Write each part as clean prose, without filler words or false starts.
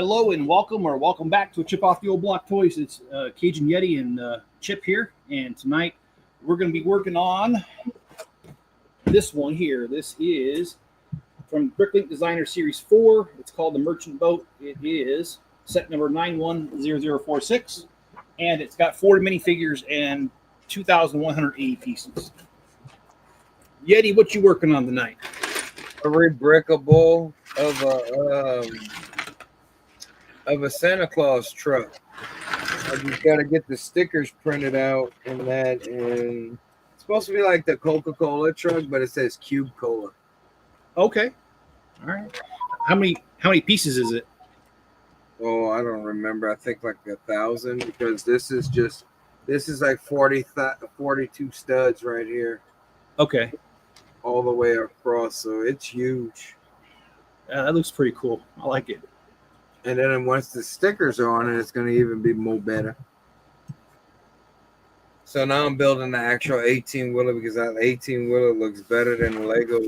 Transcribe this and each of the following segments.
Hello and welcome back to a Chip Off the Old Block Toys. It's Cajun Yeti and Chip here, and tonight we're going to be working on this one here. This is from Bricklink Designer Series 4. It's called the Merchant Boat. It is set number 910046, and it's got 40 minifigures and 2,180 pieces. Yeti, what you working on tonight? A rebrickable of a Santa Claus truck. I just got to get the stickers printed out and that, and it's supposed to be like the Coca-Cola truck, but it says Cube Cola. Okay, all right. How many pieces is it? Oh, I don't remember. I think like 1,000, because this is like 42 studs right here. Okay, all the way across, so it's huge. that looks pretty cool. I like it. And then once the stickers are on it, it's going to even be more better. So now I'm building the actual 18-wheeler, because that 18-wheeler looks better than Lego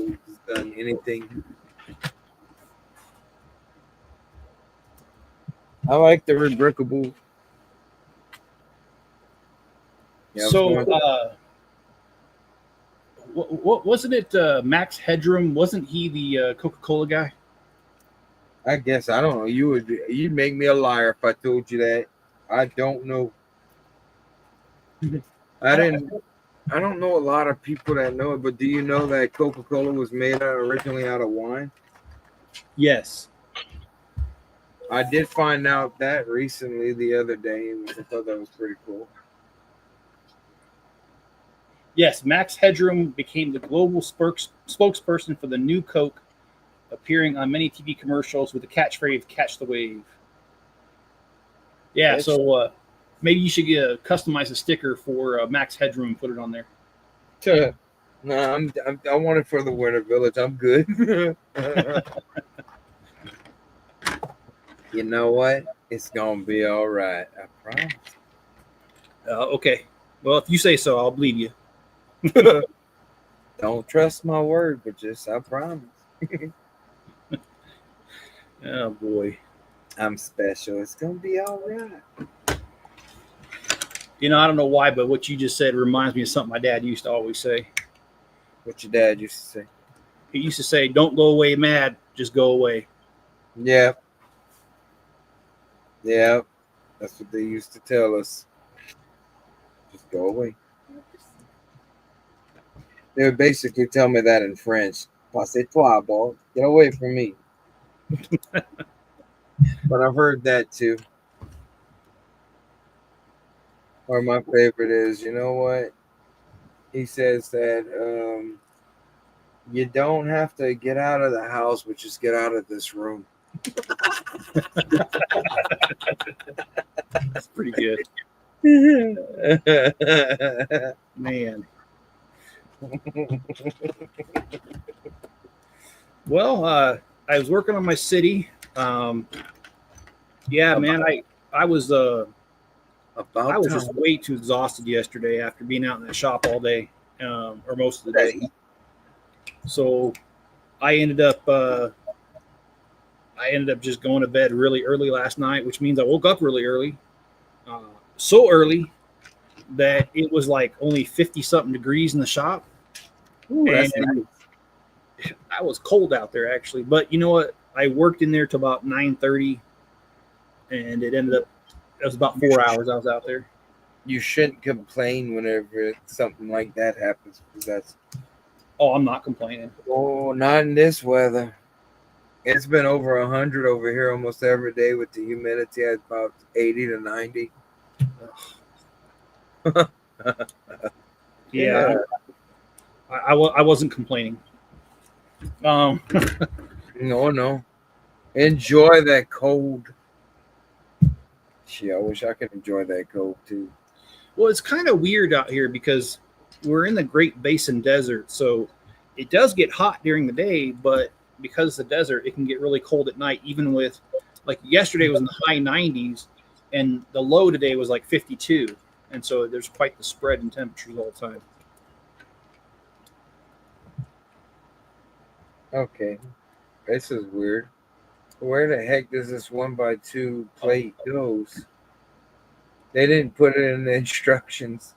than anything. I like the rebrickable. Yeah, so, what wasn't it? Max Headroom, wasn't he the Coca-Cola guy? I guess I don't know. You'd make me a liar if I told you that. I don't know. I don't know a lot of people that know it, but do you know that Coca-Cola was made originally out of wine? Yes. I did find out that recently the other day, and I thought that was pretty cool. Yes, Max Headroom became the global spokesperson for the new Coke, appearing on many TV commercials with the catchphrase "Catch the Wave." Yeah, so maybe you should customize a sticker for Max Headroom and put it on there. No, I want it for the Winter Village. I'm good. You know what? It's gonna be all right. I promise. Okay. Well, if you say so, I'll believe you. Don't trust my word, but just I promise. Oh boy, I'm special. It's gonna be all right. You know, I don't know why, but what you just said reminds me of something my dad used to always say. What your dad used to say? He used to say, "Don't go away mad, just go away." Yeah. Yeah. That's what they used to tell us. Just go away. They would basically tell me that in French. Passe-toi, boy. Get away from me. But I've heard that too. Or my favorite is, you know what? He says that you don't have to get out of the house, but just get out of this room. That's pretty good. Man. Well, I was working on my city. Yeah, man, I was just way too exhausted yesterday after being out in that shop all day, or most of the day. So I ended up just going to bed really early last night, which means I woke up really early, so early that it was like only 50-something degrees in the shop. Ooh, that's nice. I was cold out there actually, but you know what? I worked in there till about 9:30, and it was about 4 hours I was out there. You shouldn't complain whenever something like that happens, because that's. Oh, I'm not complaining. Oh, not in this weather. It's been over 100 over here almost every day with the humidity at about 80 to 90. Yeah. I wasn't complaining. No. Enjoy that cold. Gee, I wish I could enjoy that cold too. Well, it's kind of weird out here because we're in the Great Basin Desert, so it does get hot during the day, but because it's the desert, it can get really cold at night, even with, like, yesterday was in the high 90s, and the low today was like 52, and so there's quite the spread in temperatures all the time. Okay. This is weird. Where the heck does this 1x2 plate goes? They didn't put it in the instructions.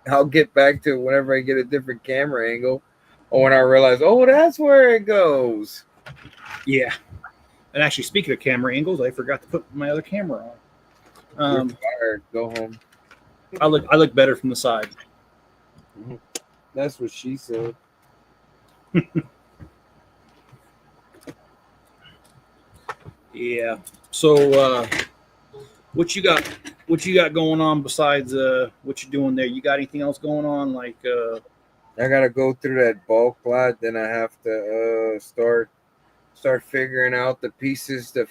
I'll get back to it whenever I get a different camera angle, or when I realize, oh, that's where it goes. Yeah. And actually, speaking of camera angles, I forgot to put my other camera on. You're fired. Go home. I look better from the side. That's what she said. Yeah. So, what you got? What you got going on besides what you're doing there? You got anything else going on? Like, I gotta go through that bulk lot. Then I have to start figuring out the pieces to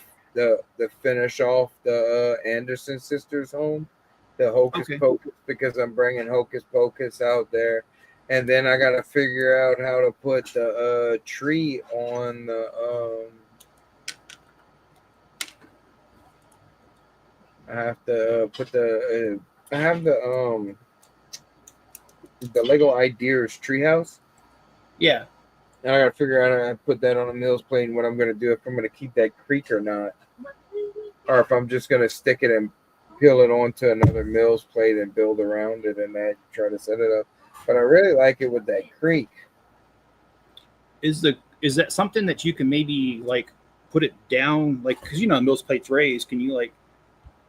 finish off the Anderson sisters home, the Hocus Pocus, because I'm bringing Hocus Pocus out there. And then I got to figure out how to put the tree on the. I have to put the. I have the Lego Ideas treehouse. Yeah. And I got to figure out how to put that on a Mills plate and what I'm going to do, if I'm going to keep that creek or not, or if I'm just going to stick it and peel it onto another Mills plate and build around it and that try to set it up. But I really like it with that creek. Is that something that you can maybe like put it down, like, because Mills plates raised? Can you like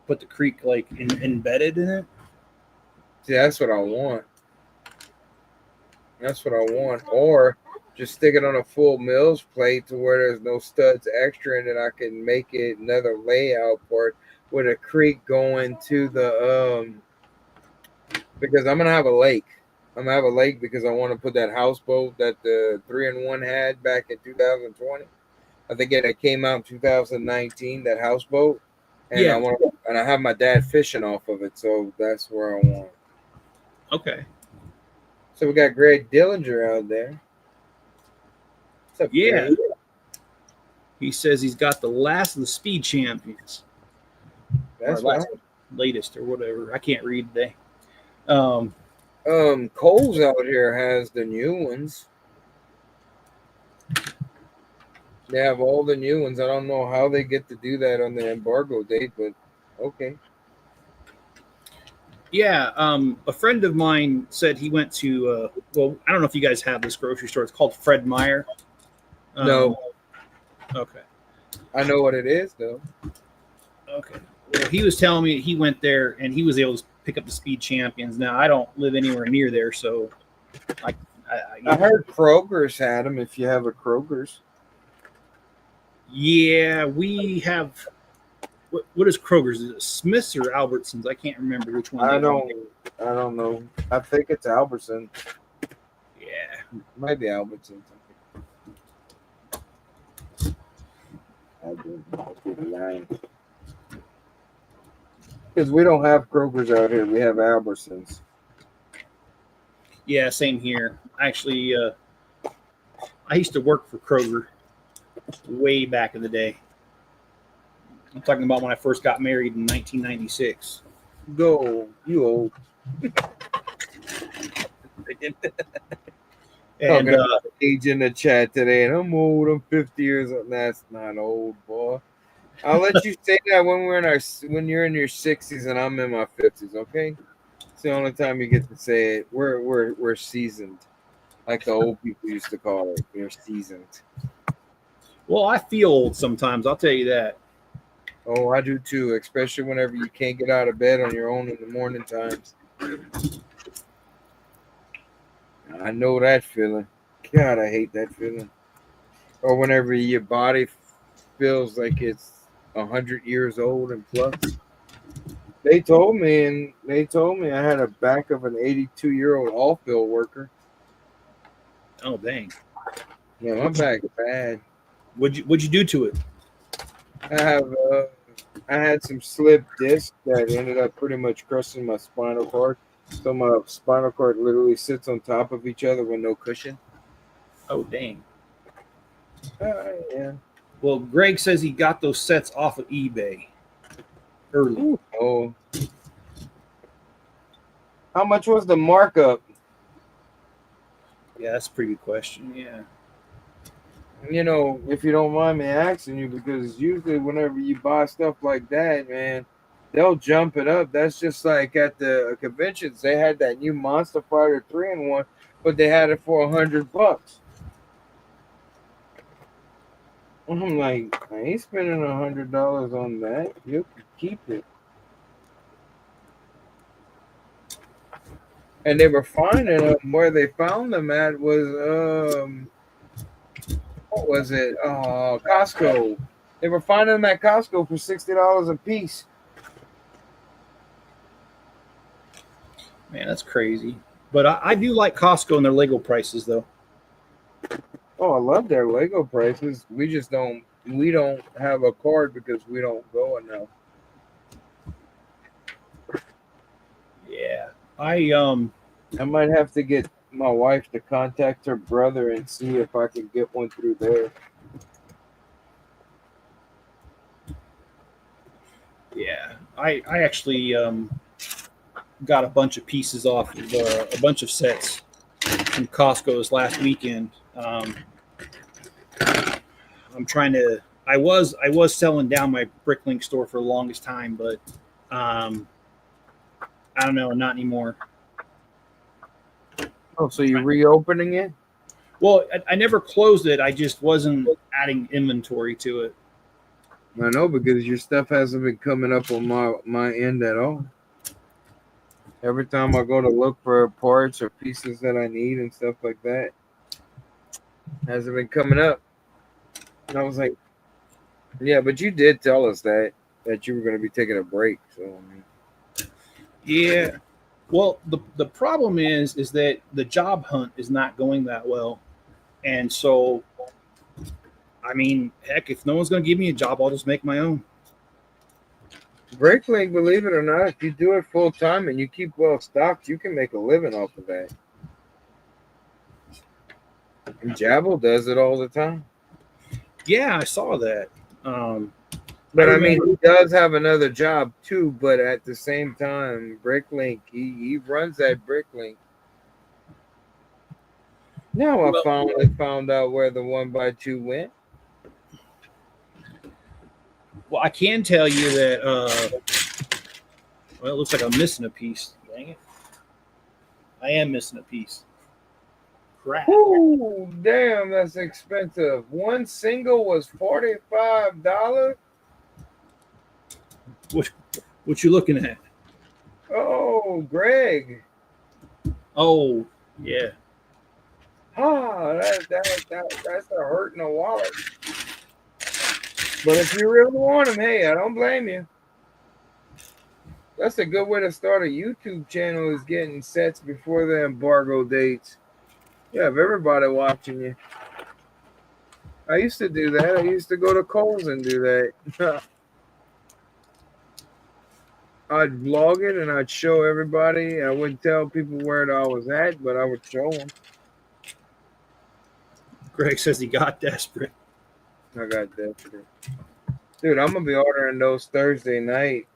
put the creek like embedded in it? See, that's what I want. That's what I want. Or just stick it on a full Mills plate to where there's no studs extra, and then I can make it another layout for it with a creek going to the because I'm gonna have a lake. I'm gonna have a lake because I want to put that houseboat that the 3-in-1 had back in 2020. I think it came out in 2019. That houseboat, and Yeah. I have my dad fishing off of it, so that's where I want. Okay. So we got Greg Dillinger out there. What's up, Yeah. Greg? He says he's got the last of the speed champions. That's latest or whatever. I can't read today. Coles out here has the new ones. They have all the new ones. I don't know how they get to do that on the embargo date, but okay. Yeah, a friend of mine said he went to well, I don't know if you guys have this grocery store. It's called Fred Meyer. No. Okay. I know what it is, though. Okay. Well, he was telling me he went there and he was able to pick up the speed champions. Now, I don't live anywhere near there, so I heard Kroger's had them. If you have a Kroger's. Yeah, we have. What is Kroger's? Is it Smith's or Albertsons? I can't remember which one. I don't know. I think it's Albertsons. Yeah, might be Albertsons. Because we don't have Kroger's out here. We have Albertsons. Yeah, same here. Actually, I used to work for Kroger way back in the day. I'm talking about when I first got married in 1996. Go, you old. And age in the chat today, and I'm old. I'm 50 years old. That's not old, boy. I'll let you say that when you're in your 60s and I'm in my 50s. Okay, it's the only time you get to say it. We're seasoned, like the old people used to call it. We're seasoned. Well, I feel old sometimes. I'll tell you that. Oh, I do too, especially whenever you can't get out of bed on your own in the morning times. I know that feeling. God, I hate that feeling. Or whenever your body feels like it's 100 years old and plus. They told me I had a back of an 82-year-old off-bill worker. Oh, dang. Yeah, my back's bad. What'd you do to it? I had some slip disc that ended up pretty much crushing my spinal cord. So my spinal cord literally sits on top of each other with no cushion. Oh, dang. Yeah. Well, Greg says he got those sets off of eBay early. Ooh. Oh. How much was the markup? Yeah, that's a pretty good question. Yeah. You know, if you don't mind me asking you, because usually whenever you buy stuff like that, man, they'll jump it up. That's just like at the conventions. They had that new Monster Fighter 3-in-1, but they had it for $100. I'm like, I ain't spending $100 on that. You can keep it. And they were finding them where they found them at was what was it? Costco. They were finding them at Costco for $60 a piece. Man, that's crazy. But I do like Costco and their Lego prices, though. Oh, I love their Lego prices. We don't have a card because we don't go enough. Yeah, I might have to get my wife to contact her brother and see if I can get one through there. yeah, I actually got a bunch of pieces off of a bunch of sets from Costco's last weekend. I'm trying to. I was selling down my Bricklink store for the longest time, but um, I don't know, not anymore. Oh, so you're reopening it? Well, I never closed it. I just wasn't adding inventory to it. I know because your stuff hasn't been coming up on my end at all. Every time I go to look for parts or pieces that I need and stuff like that, hasn't been coming up. And I was like, yeah, but you did tell us that you were going to be taking a break. So I mean, Yeah. Well, the problem is that the job hunt is not going that well, and so I mean, heck, if no one's going to give me a job, I'll just make my own. Bricklink, believe it or not, if you do it full time and you keep well stocked, you can make a living off of that. And Jabble does it all the time. Yeah, I saw that. Um, I But I mean, remember. he does have another job too. But at the same time, Bricklink, he runs that Bricklink. Now I Well, finally found out where the 1x2 went. well, I can tell you that. Well, it looks like I'm missing a piece. Dang it! I am missing a piece. Crap. Ooh, damn, that's expensive. One single was $45. What what you looking at? Oh, Greg. Oh, yeah. That's a hurt in the wallet. But if you really want them, hey, I don't blame you. That's a good way to start a YouTube channel is getting sets before the embargo dates. You have everybody watching you. I used to do that. I used to go to Kohl's and do that. I'd vlog it and I'd show everybody. I wouldn't tell people where I was at, but I would show them. Greg says he got desperate. I got that. Dude, I'm going to be ordering those Thursday night.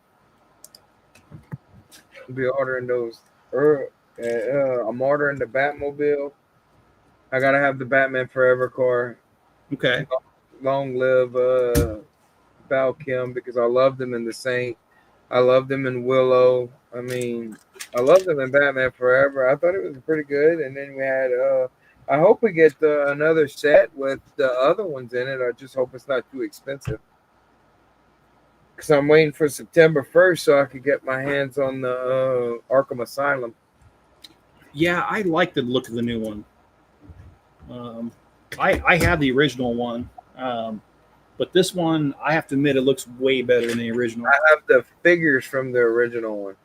I'll be ordering those. I'm ordering the Batmobile. I got to have the Batman Forever car. Okay. Long live Val Kim because I loved him in The Saint. I loved him in Willow. I mean, I loved him in Batman Forever. I thought it was pretty good. And then we had, I hope we get another set with the other ones in it. I just hope it's not too expensive. Because I'm waiting for September 1st so I could get my hands on the Arkham Asylum. Yeah, I like the look of the new one. I have the original one, but this one, I have to admit, it looks way better than the original. I have the figures from the original one.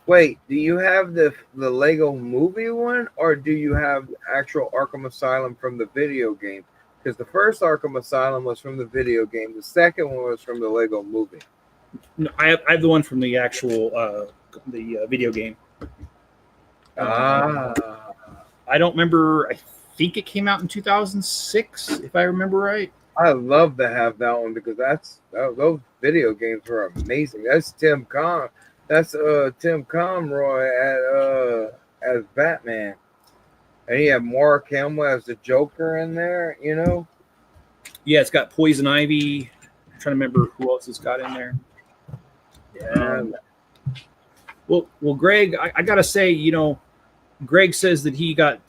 Wait, do you have the Lego movie one, or do you have the actual Arkham Asylum from the video game? Because the first Arkham Asylum was from the video game. The second one was from the Lego movie. No, I have the one from the actual video game. Ah. I don't remember. I think it came out in 2006, if I remember right. I love to have that one because those video games were amazing. That's Tim Conroy as Batman. And you have Mark Hamill as the Joker in there, you know? Yeah, it's got Poison Ivy. I'm trying to remember who else it's got in there. Yeah. Well, Greg, I gotta say, Greg says that he got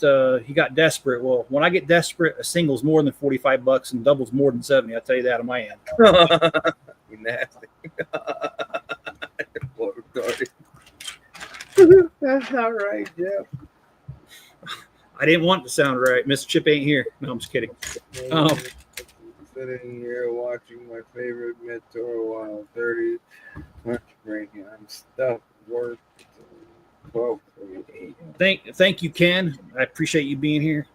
desperate. Well, when I get desperate, a single's more than $45 and double's more than 70. I'll tell you that on my end. You nasty. That's not right, Jeff. I didn't want it to sound right. Mr. Chip ain't here. No, I'm just kidding. Sitting here watching my favorite mentor while 30 much breaking. I'm stuck work 12:38. Thank you, Ken. I appreciate you being here.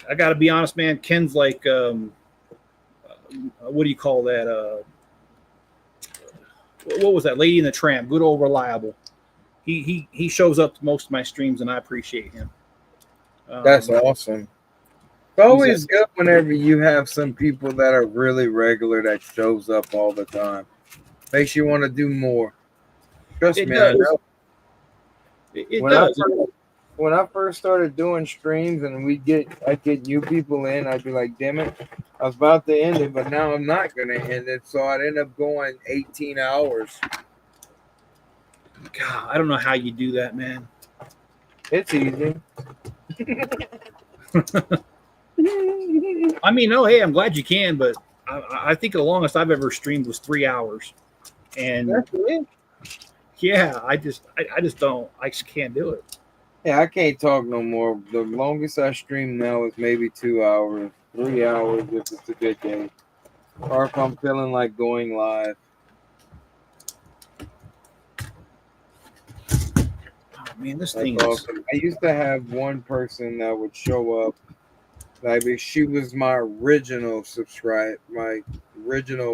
I got to be honest, man. Ken's like, what do you call that? What was that? Lady in the Tramp. Good old reliable. He shows up to most of my streams, and I appreciate him. That's awesome. It's always good whenever you have some people that are really regular that shows up all the time. Makes you want to do more. Trust me, I know. It does. When I first started doing streams and I'd get new people in, I'd be like, damn it, I was about to end it, but now I'm not going to end it. So I'd end up going 18 hours. God, I don't know how you do that, man. It's easy. I mean, no, hey, I'm glad you can, but I think the longest I've ever streamed was 3 hours. And that's it. Yeah, I just can't do it. Yeah, I can't talk no more. The longest I stream now is maybe 2 hours, 3 hours if it's a good day, or if I'm feeling like going live. Oh, man, this thing awesome. I used to have one person that would show up. Like she was my original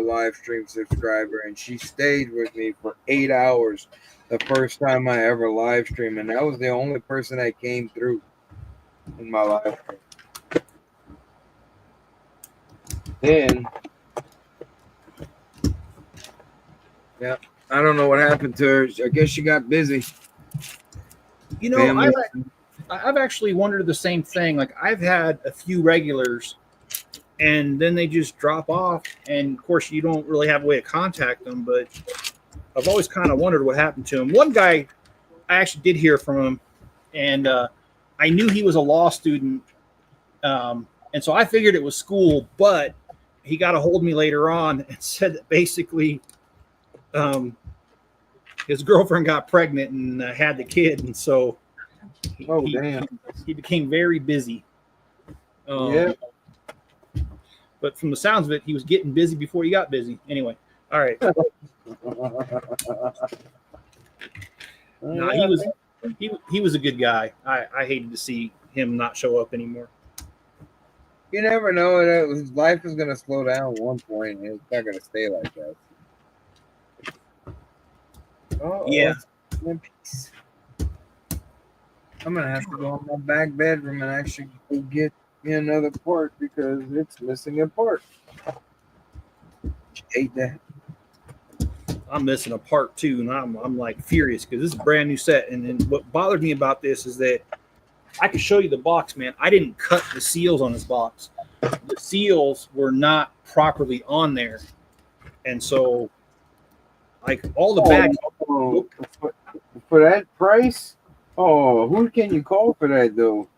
live stream subscriber, and she stayed with me for 8 hours the first time I ever live streamed, and that was the only person that came through in my live stream. Then, yeah, I don't know what happened to her. I guess she got busy. You know, I've actually wondered the same thing. Like, I've had a few regulars, and then they just drop off. And of course, you don't really have a way to contact them. But I've always kind of wondered what happened to him. One guy, I actually did hear from him, and I knew he was a law student, and so I figured it was school. But he got a hold of me later on and said that basically, his girlfriend got pregnant and had the kid, and so. He became very busy. Yeah. But from the sounds of it, he was getting busy before he got busy. Anyway, all right. No, he was a good guy. I hated to see him not show up anymore. You never know. His life is going to slow down at one point, and it's not going to stay like that. Oh, yeah. I'm going to have to go in my back bedroom and actually go get me another part because it's missing a part. She ate that. I'm missing a part too, and I'm like furious because this is a brand new set. And then what bothered me about this is that I can show you the box, man. I didn't cut the seals on this box. The seals were not properly on there. And so, like, all the bags. For that price? Oh, who can you call for that, though?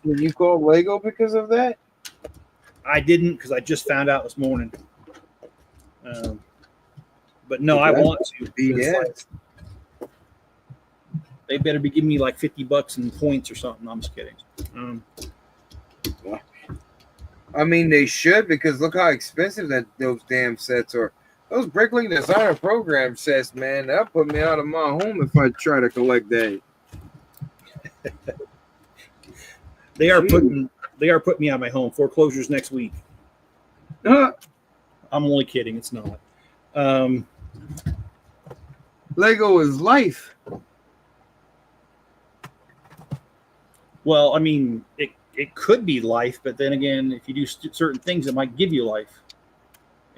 Can you call Lego because of that? I didn't, because I just found out this morning. But no, I want to. Like, they better be giving me like $50 in points or something. I'm just kidding. I mean, they should, because look how expensive those damn sets are. Those Bricklink Designer Program sets, man, that'll put me out of my home if I try to collect that. They are putting me out of my home. Foreclosures next week. I'm only kidding. It's not. Lego is life. Well, I mean, it could be life, but then again, if you do certain things, it might give you life.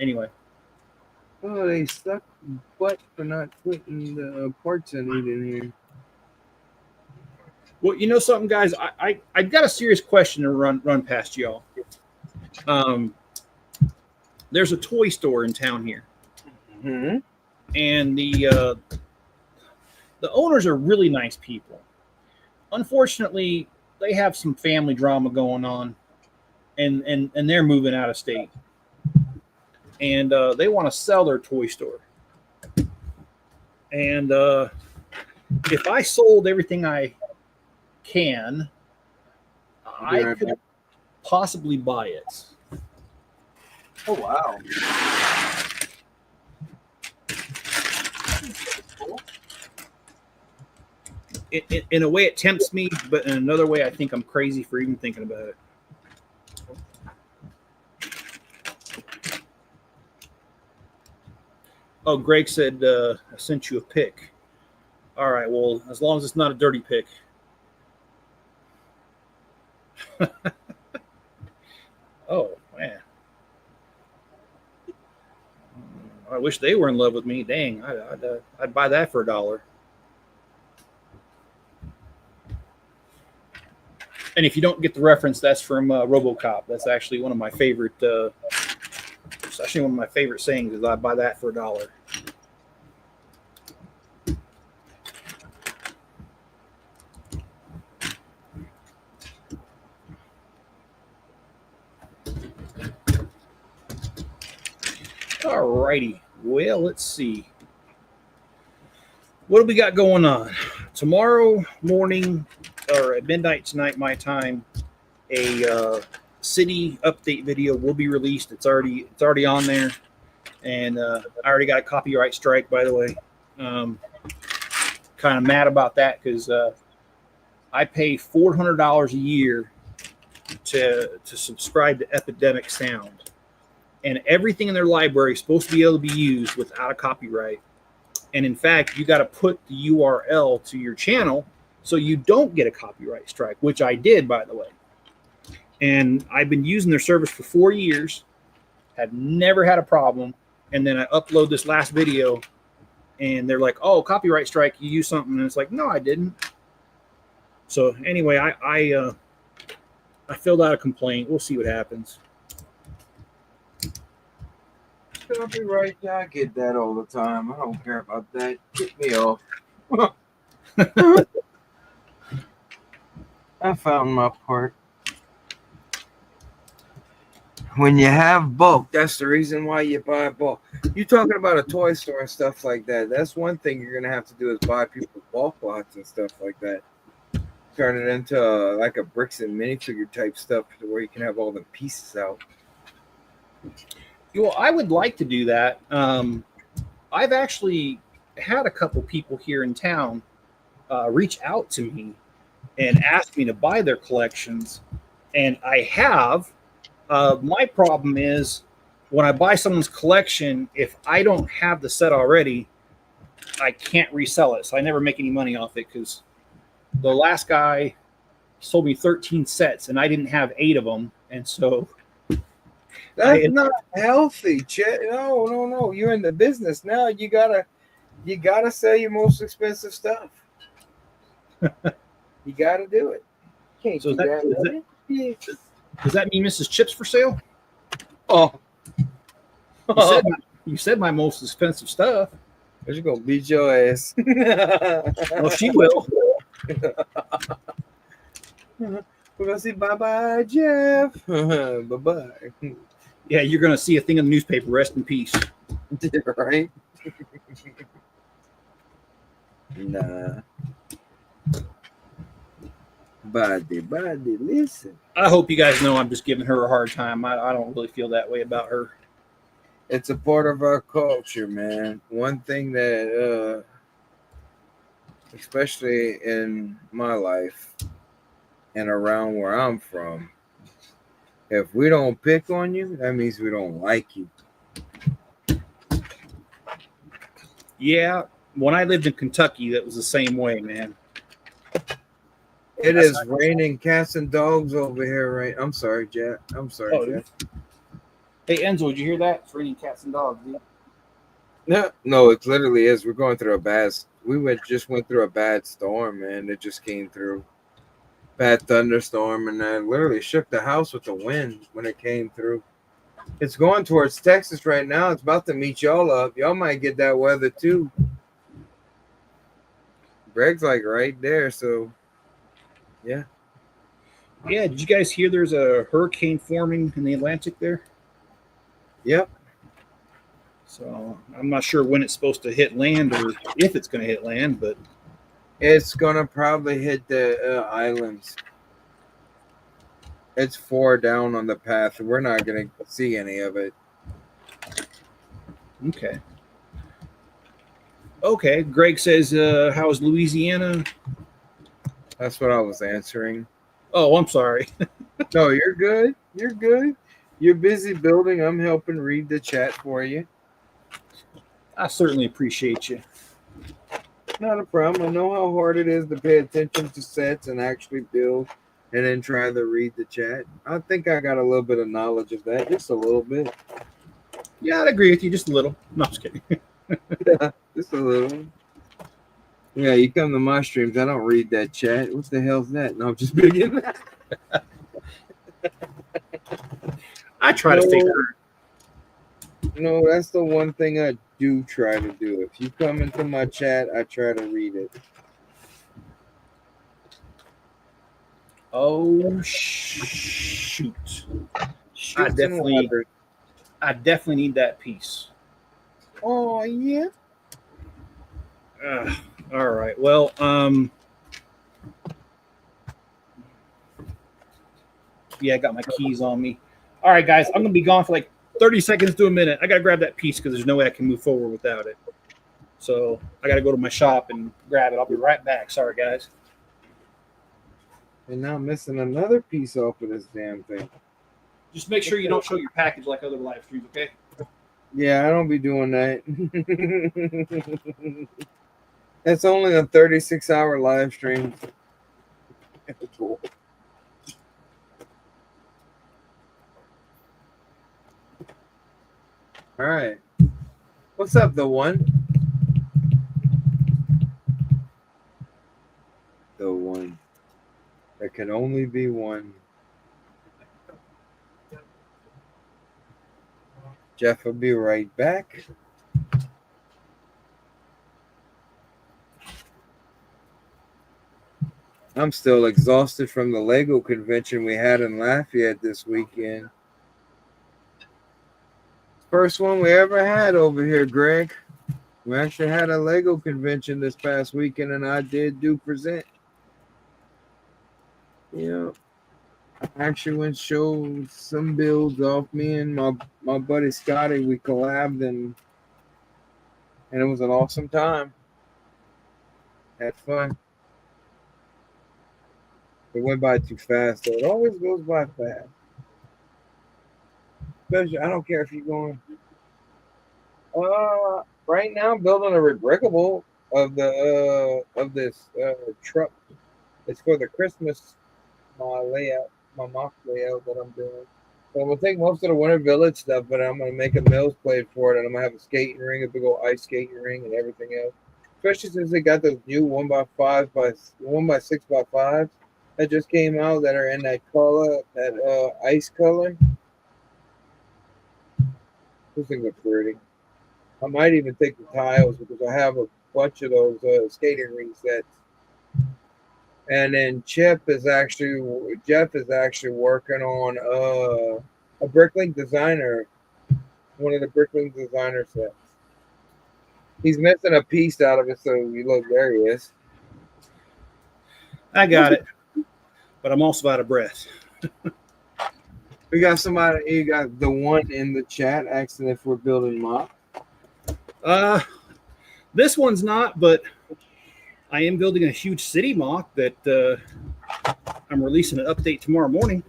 Anyway. Oh, they suck butt for not putting the parts I need in here. Well, you know something, guys. I got a serious question to run past y'all. There's a toy store in town here, and the owners are really nice people. Unfortunately, they have some family drama going on, and they're moving out of state, and they want to sell their toy store. And if I sold everything I can, I could possibly buy it. Oh, wow. In a way, it tempts me, but in another way, I think I'm crazy for even thinking about it. Oh, Greg said, I sent you a pic. All right, well, as long as it's not a dirty pic. Oh, man. I wish they were in love with me. Dang, I'd buy that for $1. And if you don't get the reference, that's from RoboCop. That's actually one of my favorite. It's actually one of my favorite sayings. Is I buy that for $1. All righty. Well, let's see. What do we got going on? Tomorrow morning, or at midnight tonight, my time, a city update video will be released. It's already on there, and I already got a copyright strike, by the way. Kind of mad about that because I pay $400 a year to subscribe to Epidemic Sound. And everything in their library is supposed to be able to be used without a copyright. And in fact, you got to put the URL to your channel so you don't get a copyright strike, which I did, by the way. And I've been using their service for 4 years, have never had a problem. And then I upload this last video, and they're like, "Oh, copyright strike! You used something." And it's like, "No, I didn't." So anyway, I filled out a complaint. We'll see what happens. Copyright, yeah, I get that all the time. I don't care about that. Get me off. I found my part. When you have bulk, that's the reason why you buy bulk. You're talking about a toy store and stuff like that. That's one thing you're gonna have to do is buy people's bulk lots and stuff like that. Turn it into like a bricks and minifigure type stuff where you can have all the pieces out. Well, I would like to do that. I've actually had a couple people here in town reach out to me and ask me to buy their collections, and I have. My problem is when I buy someone's collection, if I don't have the set already, I can't resell it. So I never make any money off it because the last guy sold me 13 sets and I didn't have 8 of them, and so. That's not healthy, Chet. No. You're in the business now. You gotta sell your most expensive stuff. You gotta do it. Can't So do that. Does that mean Mrs. Chips for sale? Oh, you said my most expensive stuff. she's gonna beat your ass. Well, she will. We're gonna say bye-bye, Jeff. Bye-bye. Yeah, you're gonna see a thing in the newspaper. Rest in peace. Right? Nah. Body, listen. I hope you guys know I'm just giving her a hard time. I don't really feel that way about her. It's a part of our culture, man. One thing that, especially in my life and around where I'm from, if we don't pick on you, that means we don't like you. Yeah, when I lived in Kentucky, that was the same way, man. It is raining cats and dogs over here, right? I'm sorry, Jack. I'm sorry, Jack. Hey, Enzo, did you hear that? It's raining cats and dogs, dude. No, it literally is. We're going through a bad. Just went through a bad storm, man. It just came through bad thunderstorm, and literally shook the house with the wind when it came through. It's going towards Texas right now. It's about to meet y'all up. Y'all might get that weather too. Greg's like right there, so yeah. Yeah, did you guys hear there's a hurricane forming in the Atlantic there? Yep. So I'm not sure when it's supposed to hit land or if it's going to hit land, but It's gonna probably hit the islands. It's 4 down on the path. We're not gonna see any of it. okay. Okay, Greg says, how's Louisiana? That's what I was answering. Oh, I'm sorry. No, you're good. You're good. You're busy building. I'm helping read the chat for you. I certainly appreciate you. Not a problem. I know how hard it is to pay attention to sets and actually build and then try to read the chat. I think I got a little bit of knowledge of that, just a little bit. Yeah, I'd agree with you just a little. No, I'm just kidding. Yeah, just a little. Yeah, you come to my streams, I don't read that chat. What the hell's that? No, I'm just beginning. I try to stay current. No, that's the one thing I do try to do. If you come into my chat, I try to read it. Oh, shoot. I definitely need that piece. Oh, yeah. All right. Well, yeah, I got my keys on me. All right, guys, I'm gonna be gone for like 30 seconds to a minute. I gotta grab that piece because there's no way I can move forward without it. So I gotta go to my shop and grab it. I'll be right back. Sorry, guys. And now I'm missing another piece off of this damn thing. Just make sure you don't show your package like other live streams, okay? Yeah, I don't be doing that. It's only a 36-hour live stream. Cool. All right. What's up, the one? The one. There can only be one. Jeff will be right back. I'm still exhausted from the Lego convention we had in Lafayette this weekend. First one we ever had over here, Greg. We actually had a Lego convention this past weekend, and I did present. Yeah. I actually went showed some builds off me and my buddy Scotty. We collabed and it was an awesome time. Had fun. It went by too fast, though. It always goes by fast. Especially, I don't care if you're going. Right now I'm building a rebrickable of this truck. It's for the Christmas my mock layout that I'm doing. So I'm gonna take most of the Winter Village stuff, but I'm gonna make a Mills plate for it, and I'm gonna have a skating ring, a big old ice skating ring, and everything else. Especially since they got those new 1x6x5 that just came out that are in that color, that ice color. Those things are pretty. I might even take the tiles because I have a bunch of those skating ring sets. And then Jeff is actually working on a Bricklink Designer, one of the Bricklink Designer sets. He's missing a piece out of it, so you look, there he is. I got it, but I'm also out of breath. We got somebody. You got the one in the chat asking if we're building mock. This one's not, but I am building a huge city mock that I'm releasing an update tomorrow morning.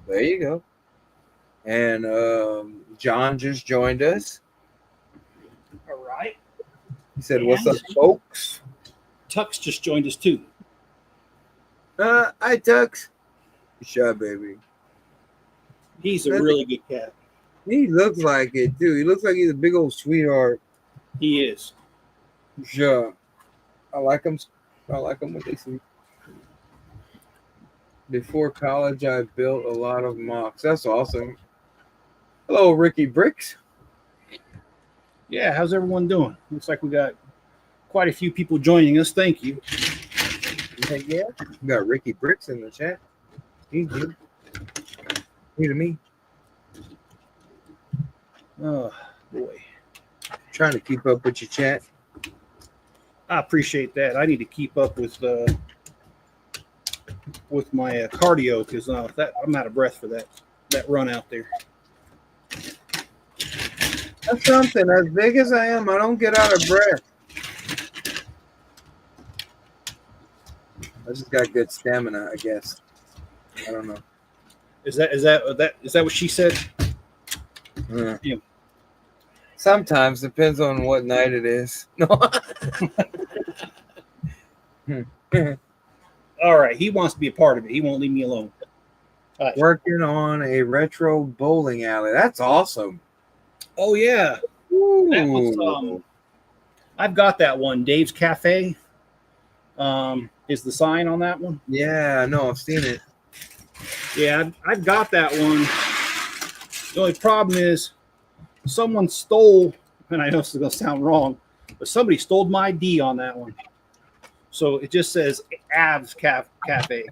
There you go. And John just joined us. All right. He said, "What's up, folks?" Tux just joined us too. Hi, Tux. Good job, baby. He's a really good cat. He looks like it too. He looks like he's a big old sweetheart. He is. Sure. I like him. I like him when they sleep. Before college, I built a lot of mocks. That's awesome. Hello, Ricky Bricks. Yeah, how's everyone doing? Looks like we got quite a few people joining us. Thank you. Yeah. We got Ricky Bricks in the chat. He's good. He to me. Oh boy, Trying to keep up with your chat. I appreciate that. I need to keep up with my cardio because that I'm out of breath for that run out there. That's something. As big as I am, I don't get out of breath. I just got good stamina, I guess. I don't know. Is that what she said? Yeah. Sometimes depends on what night it is. No. All right, he wants to be a part of it. He won't leave me alone. Right. Working on a retro bowling alley. That's awesome. Oh yeah, that was, I've got that one. Dave's Cafe is the sign on that one. Yeah, no, I've seen it. Yeah, I've got that one. The only problem is someone stole, and I know this is going to sound wrong, but somebody stole my D on that one. So it just says Avs Cafe.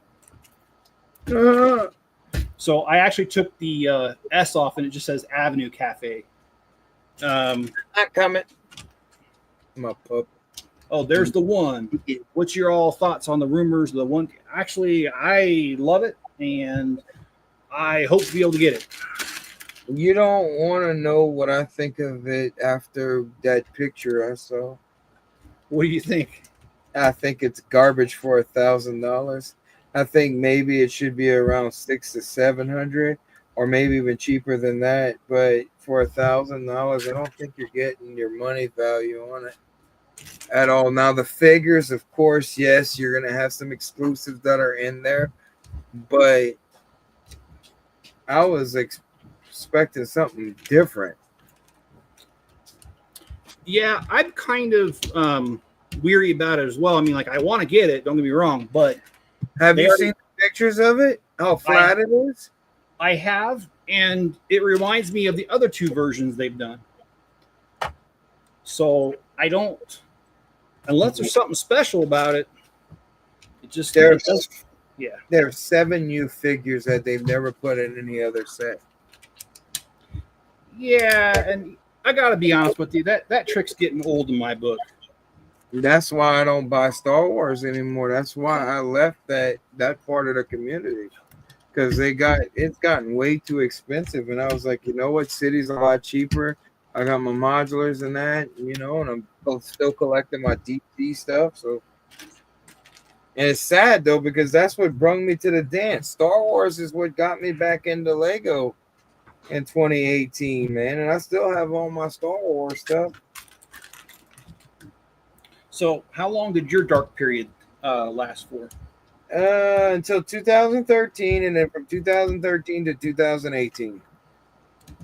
So I actually took the S off, and it just says Avenue Cafe. Not coming. My pup. Oh, there's the one. What's your all thoughts on the rumors? The one, actually, I love it, and I hope to be able to get it. You don't want to know what I think of it after that picture I saw. What do you think? I think it's garbage for $1,000. I think maybe it should be around $600 to $700, or maybe even cheaper than that. But for $1,000, I don't think you're getting your money value on it at all. Now the figures, of course, yes, you're gonna have some exclusives that are in there, but I was expecting something different. Yeah, I'm kind of weary about it as well. I mean, like, I want to get it, don't get me wrong, but have you seen the pictures of it? How flat it is? I have, and it reminds me of the other two versions they've done. So I don't, unless there's something special about it, it just does. Yeah. There are 7 new figures that they've never put in any other set. Yeah, and I gotta be honest with you, that trick's getting old in my book. That's why I don't buy Star Wars anymore. That's why I left that part of the community, because it's gotten way too expensive. And I was like, you know what, City's a lot cheaper. I got my modulars and that, and I'm still collecting my DC stuff. So, and it's sad though, because that's what brought me to the dance. Star Wars is what got me back into Lego in 2018, man, and I still have all my Star Wars stuff. So how long did your dark period last for? Until 2013, and then from 2013 to 2018.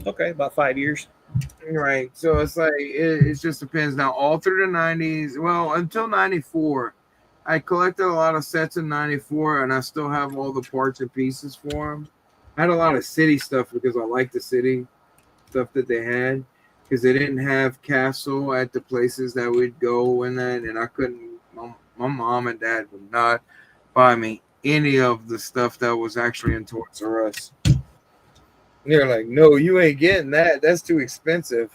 Okay, about 5 years. Right. So it's like it just depends. Now, all through the 90s, well, until 94, I collected a lot of sets in 94, and I still have all the parts and pieces for them. I had a lot of City stuff because I liked the City stuff that they had, because they didn't have Castle at the places that we'd go and that, and I couldn't. My mom and dad would not buy me any of the stuff that was actually in Toys R Us. They're like, no, you ain't getting that. That's too expensive.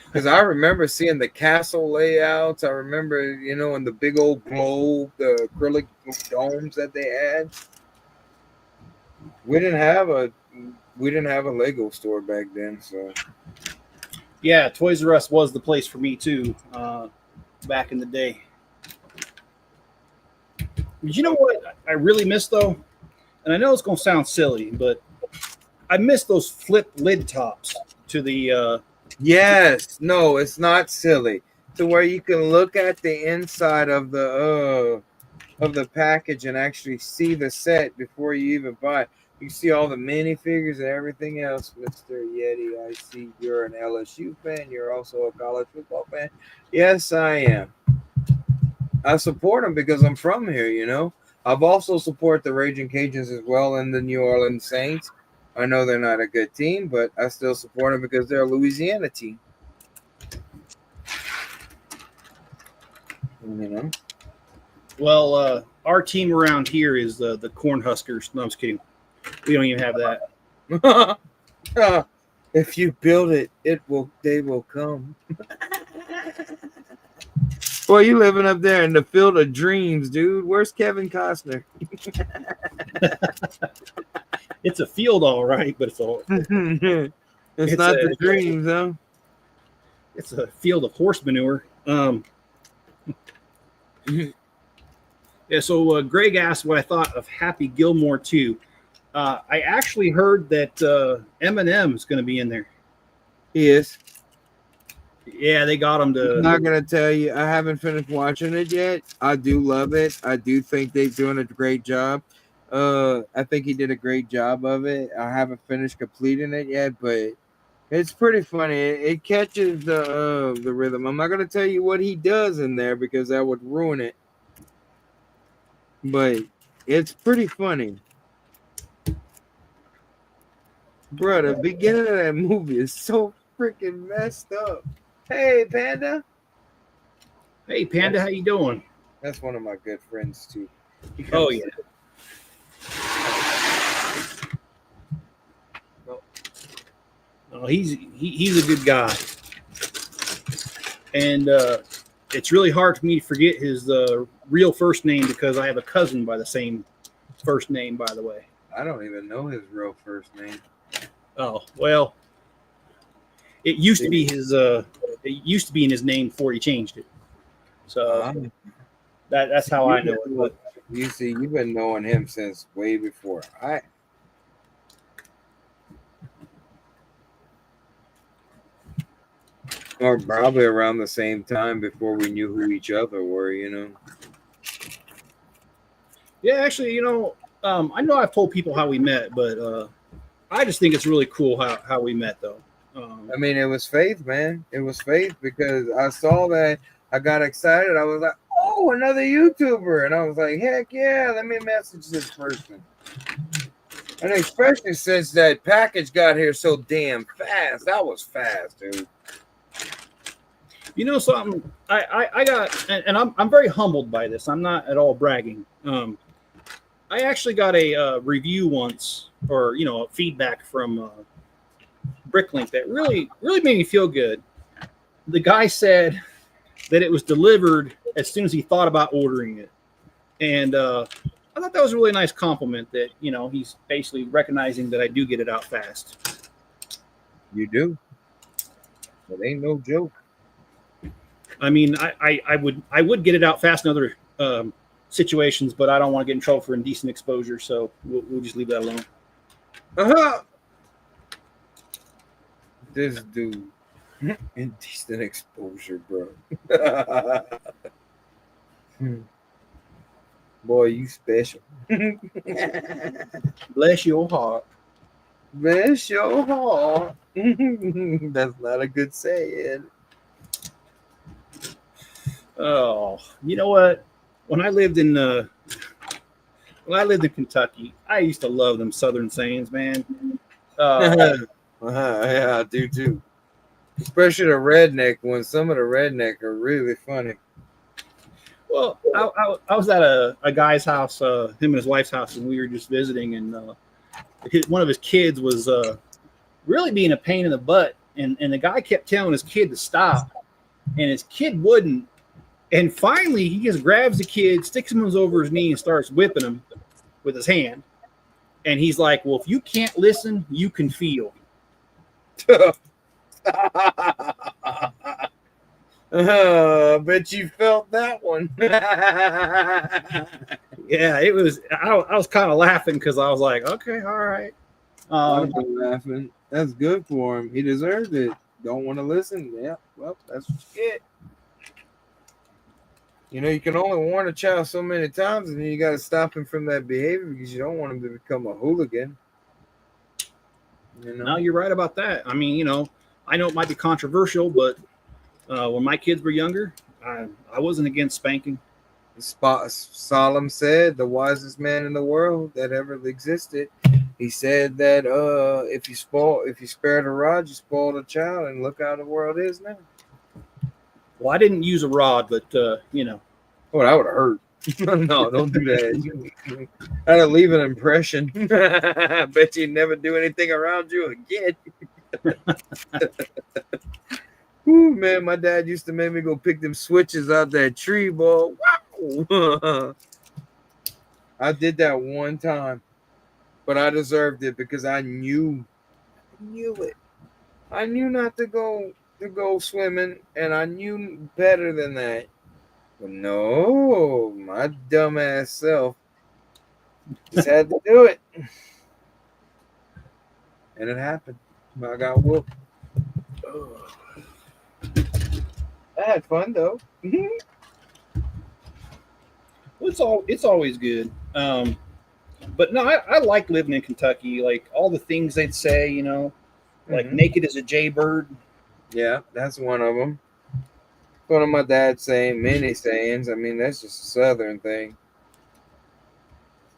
Because I remember seeing the Castle layouts. I remember, in the big old globe, the acrylic domes that they had. We didn't have a Lego store back then, so. Yeah, Toys R Us was the place for me too, back in the day. But you know what I really miss though? And I know it's going to sound silly, but I miss those flip lid tops to the... Yes. No, it's not silly. To where you can look at the inside of the of the package and actually see the set before you even buy it. You see all the minifigures and everything else. Mr. Yeti, I see you're an LSU fan. You're also a college football fan. Yes, I am. I support them because I'm from here, you know. I've also support the Raging Cajuns as well and the New Orleans Saints. I know they're not a good team, but I still support them because they're a Louisiana team. You know. Well, our team around here is the Cornhuskers. No, I'm just kidding. We don't even have that. If you build it, they will come. Boy, you living up there in the field of dreams, dude. Where's Kevin Costner? It's a field, all right, but it's not the dreams, huh? It's a field of horse manure. Yeah. So Greg asked what I thought of Happy Gilmore 2. I actually heard that Eminem is going to be in there. He is. Yeah, they got him to. I'm not gonna tell you. I haven't finished watching it yet. I do love it. I do think they're doing a great job. I think he did a great job of it. I haven't finished completing it yet, but it's pretty funny. It catches the rhythm. I'm not gonna tell you what he does in there because that would ruin it. But it's pretty funny. Bro, the beginning of that movie is so freaking messed up. Hey, Panda. Hey, Panda, how you doing? That's one of my good friends, too. Oh, yeah. Oh, he's a good guy. And it's really hard for me to forget his real first name because I have a cousin by the same first name, by the way. I don't even know his real first name. Oh, well, it used to be his it used to be in his name before he changed it. So that's how I know it. But you see, you've been knowing him since way before or probably around the same time before we knew who each other were, you know. Yeah, actually, you know, I know I've told people how we met, but I just think it's really cool how we met, though. I mean, it was faith, man. It was faith because I saw that. I got excited. I was like, oh, another YouTuber. And I was like, heck yeah, let me message this person. And especially since that package got here so damn fast. That was fast, dude. You know something? I got, and I'm very humbled by this. I'm not at all bragging. I actually got a review once, or you know, feedback from Bricklink that really made me feel good. The guy said that it was delivered as soon as he thought about ordering it, and I thought that was a really nice compliment. That you know, he's basically recognizing that I do get it out fast. You do. It ain't no joke. I mean, I would get it out fast in other situations, but I don't want to get in trouble for indecent exposure, so we'll just leave that alone. This dude, indecent exposure, bro. Boy, you special. Bless your heart. Bless your heart. That's not a good saying. Oh, you know what? When I lived in Kentucky, I used to love them Southern sayings, man. Yeah, I do too. Especially the redneck ones. Some of the redneck are really funny. Well, I was at a guy's house, him and his wife's house, and we were just visiting, and one of his kids was really being a pain in the butt, and the guy kept telling his kid to stop, and his kid wouldn't. And finally, he just grabs the kid, sticks him over his knee, and starts whipping him with his hand. And he's like, well, if you can't listen, you can feel. Bet you felt that one. Yeah, it was. I was kind of laughing because I was like, okay, all right. I'm laughing. That's good for him. He deserved it. Don't want to listen. Yeah, well, that's what you get. You know, you can only warn a child so many times, and then you got to stop him from that behavior because you don't want him to become a hooligan. You know? No, you're right about that. I mean, I know it might be controversial, but when my kids were younger, I wasn't against spanking. Solomon said, the wisest man in the world that ever existed. He said that if you spare the rod, you spoil the child, and look how the world is now. Well, I didn't use a rod, but Oh, that would have hurt. No, don't do that. That'll leave an impression. I bet you never do anything around you again. Ooh, man, my dad used to make me go pick them switches out that tree, boy. Wow. I did that one time, but I deserved it because I knew it. I knew not to go swimming, and I knew better than that. But no, my dumbass self just had to do it. And it happened. I got whooped. I had fun though. it's always good. But no, I like living in Kentucky. Like all the things they'd say, like naked as a jaybird. Yeah, that's one of them. One of my dad's many sayings. I mean, that's just a Southern thing.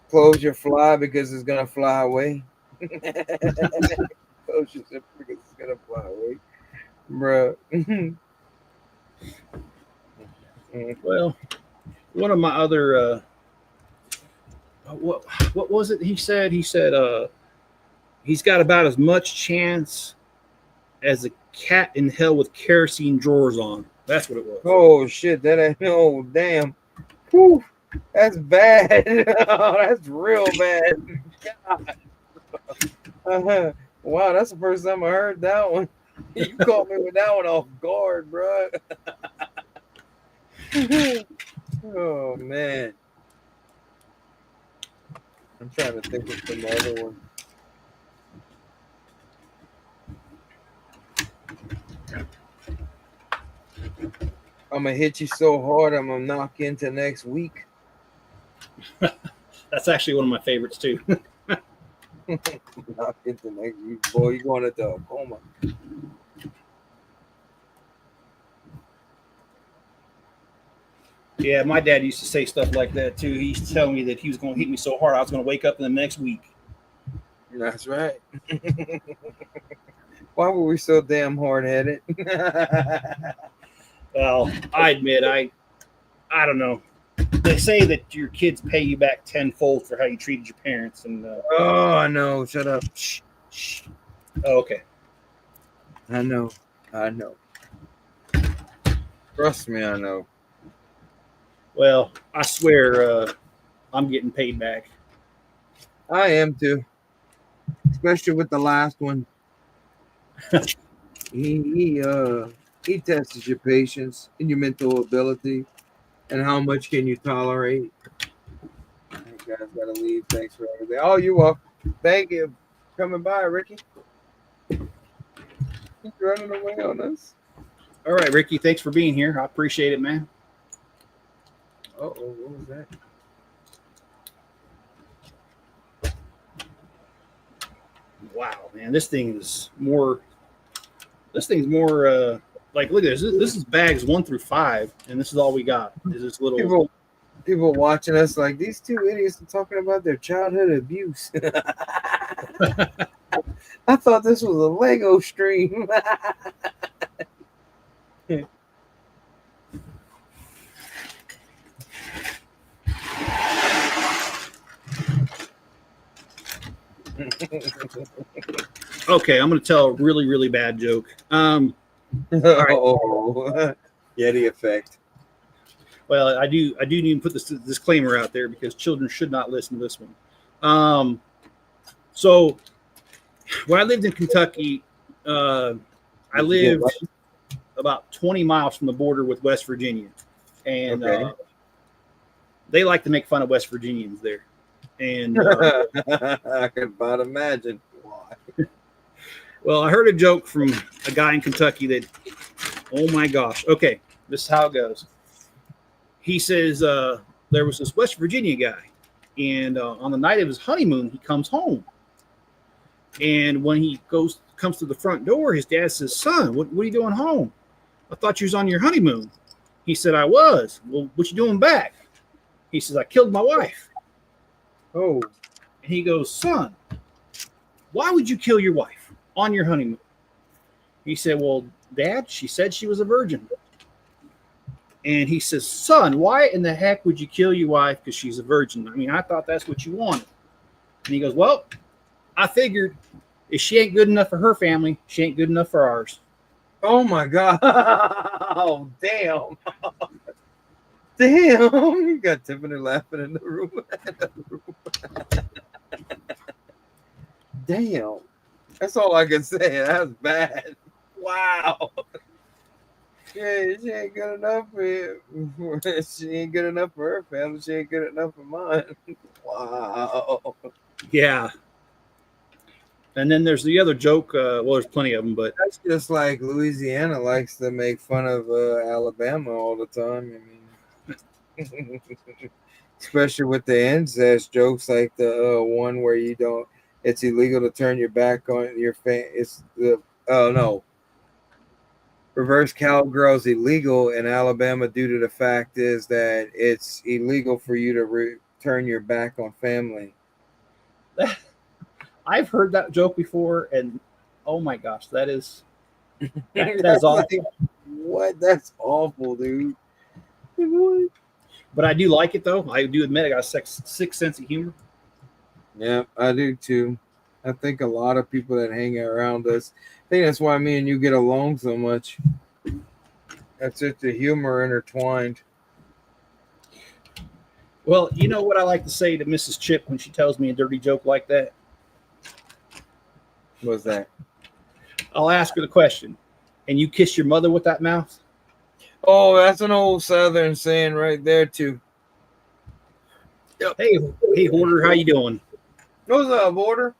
Close your fly because it's gonna fly away. Close your zip because it's gonna fly away, bro. Well, one of my other what was it he said? He said he's got about as much chance as a cat in hell with kerosene drawers on. That's what it was. Oh shit, that ain't damn. Whew, that's bad. Oh, that's real bad. God. Wow, that's the first time I heard that one. You caught me with that one off guard, bro. Oh man, I'm trying to think of some other one. I'm gonna hit you so hard, I'm gonna knock you into next week. That's actually one of my favorites too. Knock into next week, boy. You're going into a coma. Yeah, my dad used to say stuff like that too. He used to tell me that he was going to hit me so hard I was going to wake up in the next week. That's right. Why were we so damn hard-headed? Well, I admit, I don't know. They say that your kids pay you back tenfold for how you treated your parents. And oh no, shut up. Shh. Oh, okay. I know. Trust me, I know. Well, I swear I'm getting paid back. I am too. Especially with the last one. He tests your patience and your mental ability and how much can you tolerate. You guys gotta leave. Thanks for everything. Oh, you're welcome. Thank you for coming by, Ricky. He's running away on us. All right, Ricky, thanks for being here. I appreciate it, man. Uh-oh, what was that? Wow, man, this thing's more like, look at this. This is bags 1 through 5, and this is all we got. Is this little people watching us like these two idiots are talking about their childhood abuse. I thought this was a Lego stream. Okay, I'm going to tell a really, really bad joke. Oh, Yeti effect. Well, I do need to put this disclaimer out there because children should not listen to this one. So when I lived in Kentucky, I lived about 20 miles from the border with West Virginia, and they like to make fun of West Virginians there. And I can about imagine why. Well, I heard a joke from a guy in Kentucky that, oh my gosh. Okay, this is how it goes. he says there was this West Virginia guy, and on the night of his honeymoon, he comes home, and when he comes to the front door, his dad says, "Son, what are you doing home? I thought you was on your honeymoon." He said, "I was." "Well, what you doing back?" He says, "I killed my wife." Oh. And he goes, "Son, why would you kill your wife on your honeymoon?" He said, "Well, Dad, she said she was a virgin." And he says, "Son, why in the heck would you kill your wife because she's a virgin? I mean, I thought that's what you wanted." And he goes, "Well, I figured if she ain't good enough for her family, she ain't good enough for ours." Oh my God. Oh, damn. Damn. You got Tiffany laughing in the room. Damn. That's all I can say. That's bad. Wow. Yeah, she ain't good enough for you. She ain't good enough for her family. She ain't good enough for mine. Wow. Yeah. And then there's the other joke. Well, there's plenty of them, but That's just like Louisiana likes to make fun of Alabama all the time. I mean, especially with the incest jokes, like the one where it's illegal to turn your back on your it's the reverse cowgirl's illegal in Alabama due to the fact is that it's illegal for you to turn your back on family. I've heard that joke before, and oh my gosh, that's awful. Like, what? That's awful, dude. But I do like it though. I do admit I got a sick sense of humor. Yeah, I do too. I think a lot of people that hang around us, I think that's why me and you get along so much. That's just the humor intertwined. Well, you know what I like to say to Mrs. Chip when she tells me a dirty joke like that? What's that? I'll ask her the question, "And you kiss your mother with that mouth?" Oh, that's an old Southern saying right there too. Yep. Hey, Hoarder, how you doing? What's up, Border?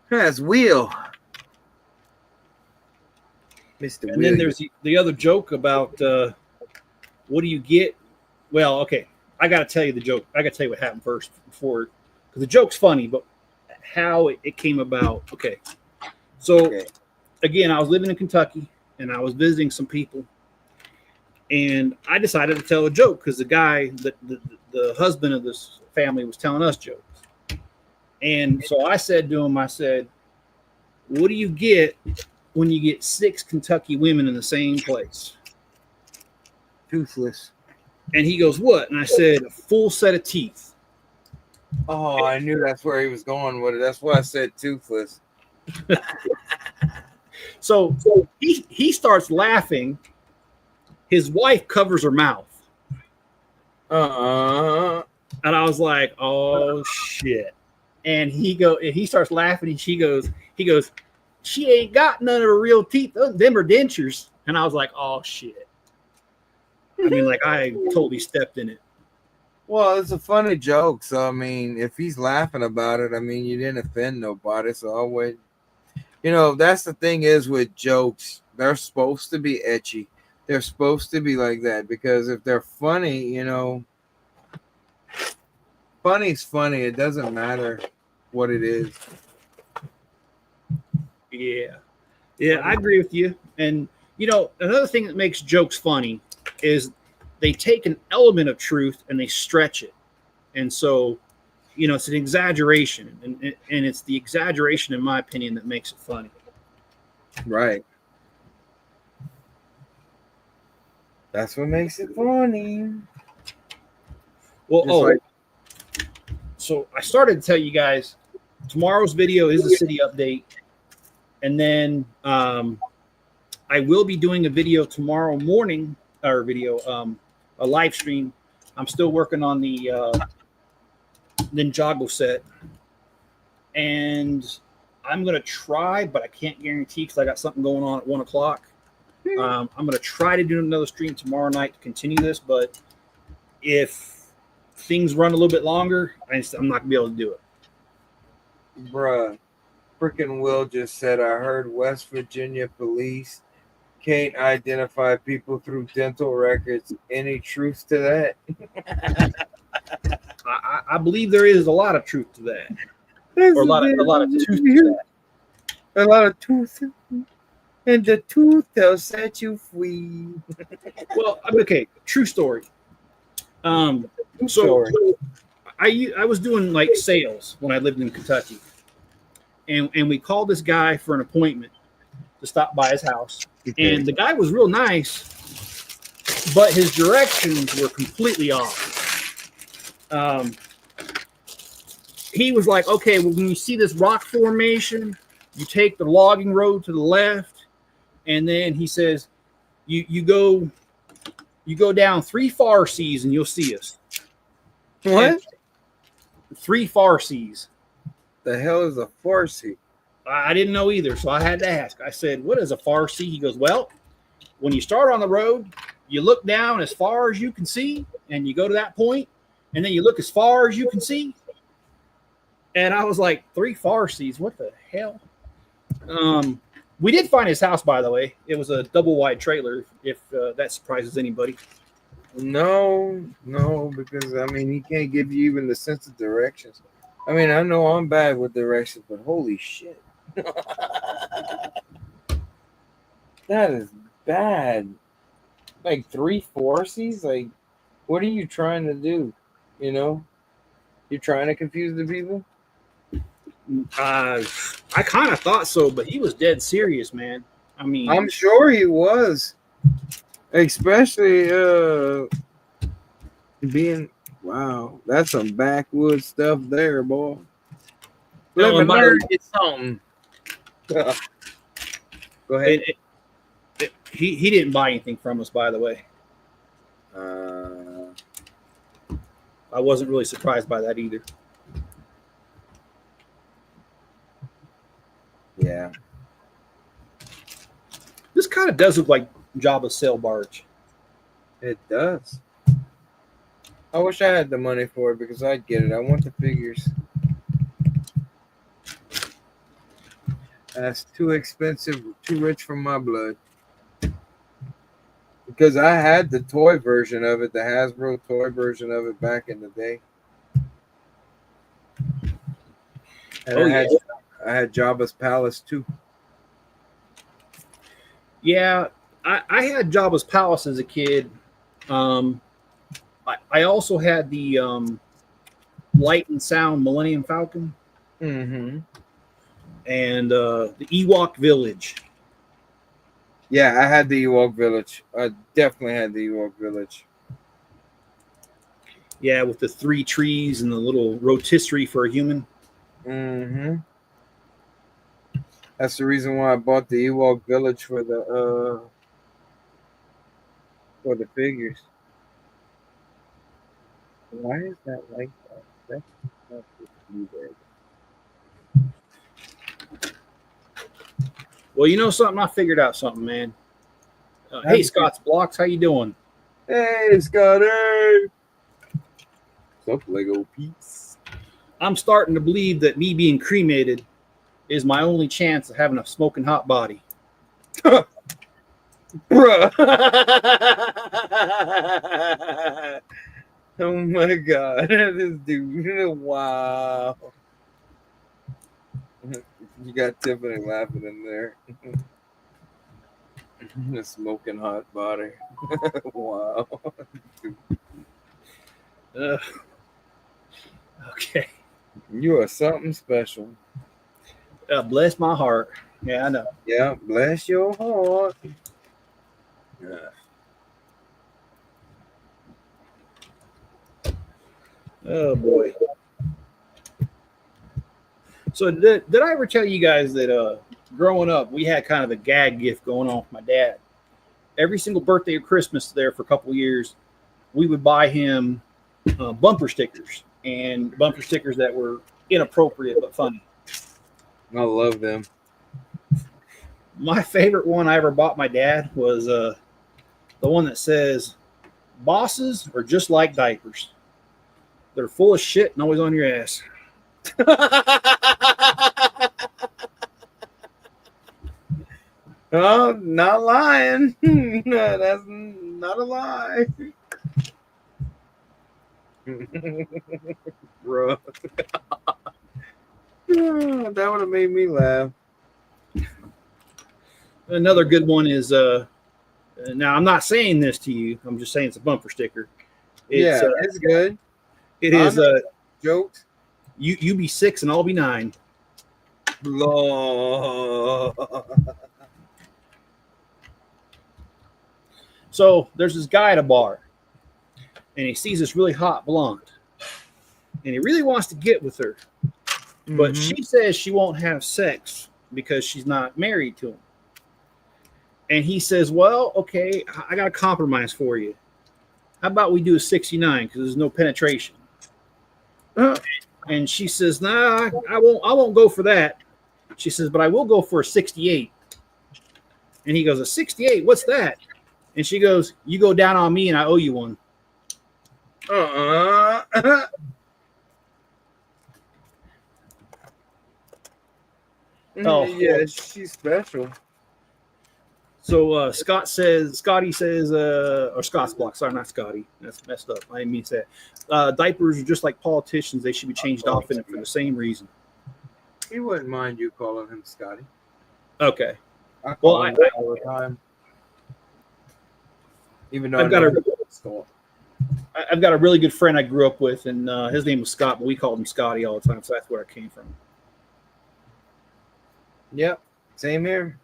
That's Will. Mr. And then there's the other joke about what do you get? Well, okay, I got to tell you the joke. I got to tell you what happened first because the joke's funny, but how it came about. Okay, so again, I was living in Kentucky and I was visiting some people, and I decided to tell a joke because the guy, the husband of this family, was telling us jokes. And so I said to him, I said, "What do you get when you get 6 Kentucky women in the same place?" Toothless. And he goes, "What?" And I said, "A full set of teeth." Oh, I knew that's where he was going with it. That's why I said toothless. So he starts laughing. His wife covers her mouth. And I was like, "Oh shit." And he starts laughing, and he goes, "She ain't got none of her real teeth. Them are dentures." And I was like, "Oh shit." I mean, like I totally stepped in it. Well, it's a funny joke. So, I mean, if he's laughing about it, I mean, you didn't offend nobody. So I would, that's the thing is with jokes, they're supposed to be etchy. They're supposed to be like that because if they're funny, funny's funny. It doesn't matter what it is. Yeah, I agree with you. And another thing that makes jokes funny is they take an element of truth and they stretch it, and so it's an exaggeration, and it's the exaggeration, in my opinion, that makes it funny. Right. That's what makes it funny. Well, so I started to tell you guys tomorrow's video is a city update, and then I will be doing a video tomorrow morning, or a live stream. I'm still working on the Ninjago set, and I'm gonna try, but I can't guarantee because I got something going on at 1 o'clock. I'm gonna try to do another stream tomorrow night to continue this, but if things run a little bit longer, I'm not gonna be able to do it. Bruh, freaking Will just said, I heard West Virginia police can't identify people through dental records. Any truth to that? I believe there is a lot of truth to that, There's or a lot of truth to that. a lot of truth, and the truth will set you free. Well, okay, true story. So Story. I was doing like sales when I lived in Kentucky, and we called this guy for an appointment to stop by his house, Okay. and the guy was real nice, but his directions were completely off. He was like, okay, well, when you see this rock formation, you take the logging road to the left, and then he says, you go down 3 farsees and you'll see us. What? And 3 farsees. The hell is a Farsi? I didn't know either, so I had to ask. I said, what is a farsee? He goes, well, when you start on the road, you look down as far as you can see, and you go to that point, and then you look as far as you can see. And I was like, 3 farsees? What the hell? We did find his house, by the way. It was a double wide trailer, if that surprises anybody. No, because I mean, he can't give you even the sense of directions. I mean, I know I'm bad with directions, but holy shit. That is bad. Like 3 Farsis? Like, what are you trying to do? You know? You're trying to confuse the people? I kind of thought so, but he was dead serious, man. I mean, I'm sure he was. Especially being, wow, that's some backwoods stuff there, boy. Let me learn you something. Go ahead. He didn't buy anything from us, by the way. I wasn't really surprised by that either. Yeah. This kind of does look like Jabba's sail barge. It does. I wish I had the money for it because I'd get it. I want the figures. That's too expensive, too rich for my blood. Because I had the toy version of it, the Hasbro toy version of it back in the day. And I had Jabba's Palace too. Yeah, I had Jabba's Palace as a kid. I also had the Light and Sound Millennium Falcon. Mm-hmm. And the Ewok Village. Yeah, I had the Ewok Village. I definitely had the Ewok Village. Yeah, with the 3 trees and the little rotisserie for a human. Mm-hmm. That's the reason why I bought the Ewok Village for the figures. Why is that like that? That's not supposed to be there. Well, you know something? I figured out something, man. Hey, Scott's Blocks, how you doing? Hey, Scotty. What's up, Lego piece? I'm starting to believe that me being cremated is my only chance of having a smoking hot body. Bruh. Oh my god, this dude. Wow. You got Tiffany laughing in there. A smoking hot body. Wow. Okay. You are something special. Bless my heart. Yeah, I know. Yeah, bless your heart. Yeah. Oh boy. So did I ever tell you guys that growing up we had kind of a gag gift going on with my dad? Every single birthday or Christmas there for a couple of years, we would buy him bumper stickers, and bumper stickers that were inappropriate but funny. I love them. My favorite one I ever bought my dad was the one that says, "Bosses are just like diapers. They're full of shit and always on your ass." Oh, not lying. No, that's not a lie. Bro. That would have made me laugh. Another good one is now I'm not saying this to you. I'm just saying it's a bumper sticker. It's It's good. it is Jokes. you be 6 and I'll be 9. Lord. So there's this guy at a bar, and he sees this really hot blonde, and he really wants to get with her, but she says she won't have sex because she's not married to him. And he says, well, okay, I got a compromise for you. How about we do a 69 because there's no penetration? And she says, nah, I won't go for that. She says, but I will go for a 68. And he goes, a 68? What's that? And she goes, you go down on me and I owe you one. Oh yeah, she's special. So Scotty says, or Scott's block. Sorry, not Scotty. That's messed up. I didn't mean to say that. Diapers are just like politicians. They should be changed often for the same reason. He wouldn't mind you calling him Scotty. Okay. I call him all the time. Even though I've got a really good friend I grew up with, and his name was Scott, but we called him Scotty all the time. So that's where I came from. Yep. Same here.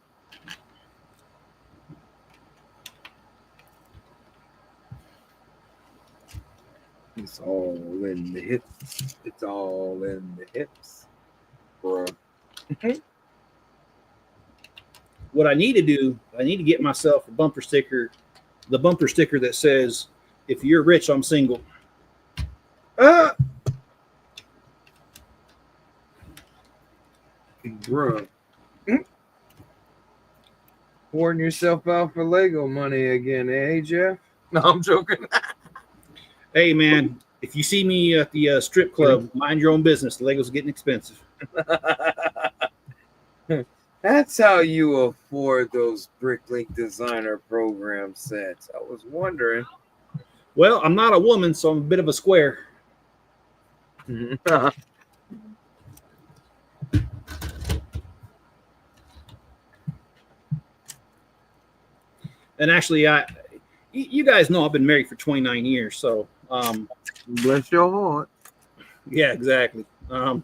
It's all in the hips. It's all in the hips, bro. What I need to do, I need to get myself a bumper sticker, the bumper sticker that says, if you're rich, I'm single. Bro. Pouring yourself out for Lego money again, eh, Jeff? No, I'm joking. Hey, man, if you see me at the strip club, mind your own business. The Legos are getting expensive. That's how you afford those Bricklink Designer Program sets. I was wondering. Well, I'm not a woman, so I'm a bit of a square. And actually, you guys know I've been married for 29 years, so bless your heart. Yeah, exactly. But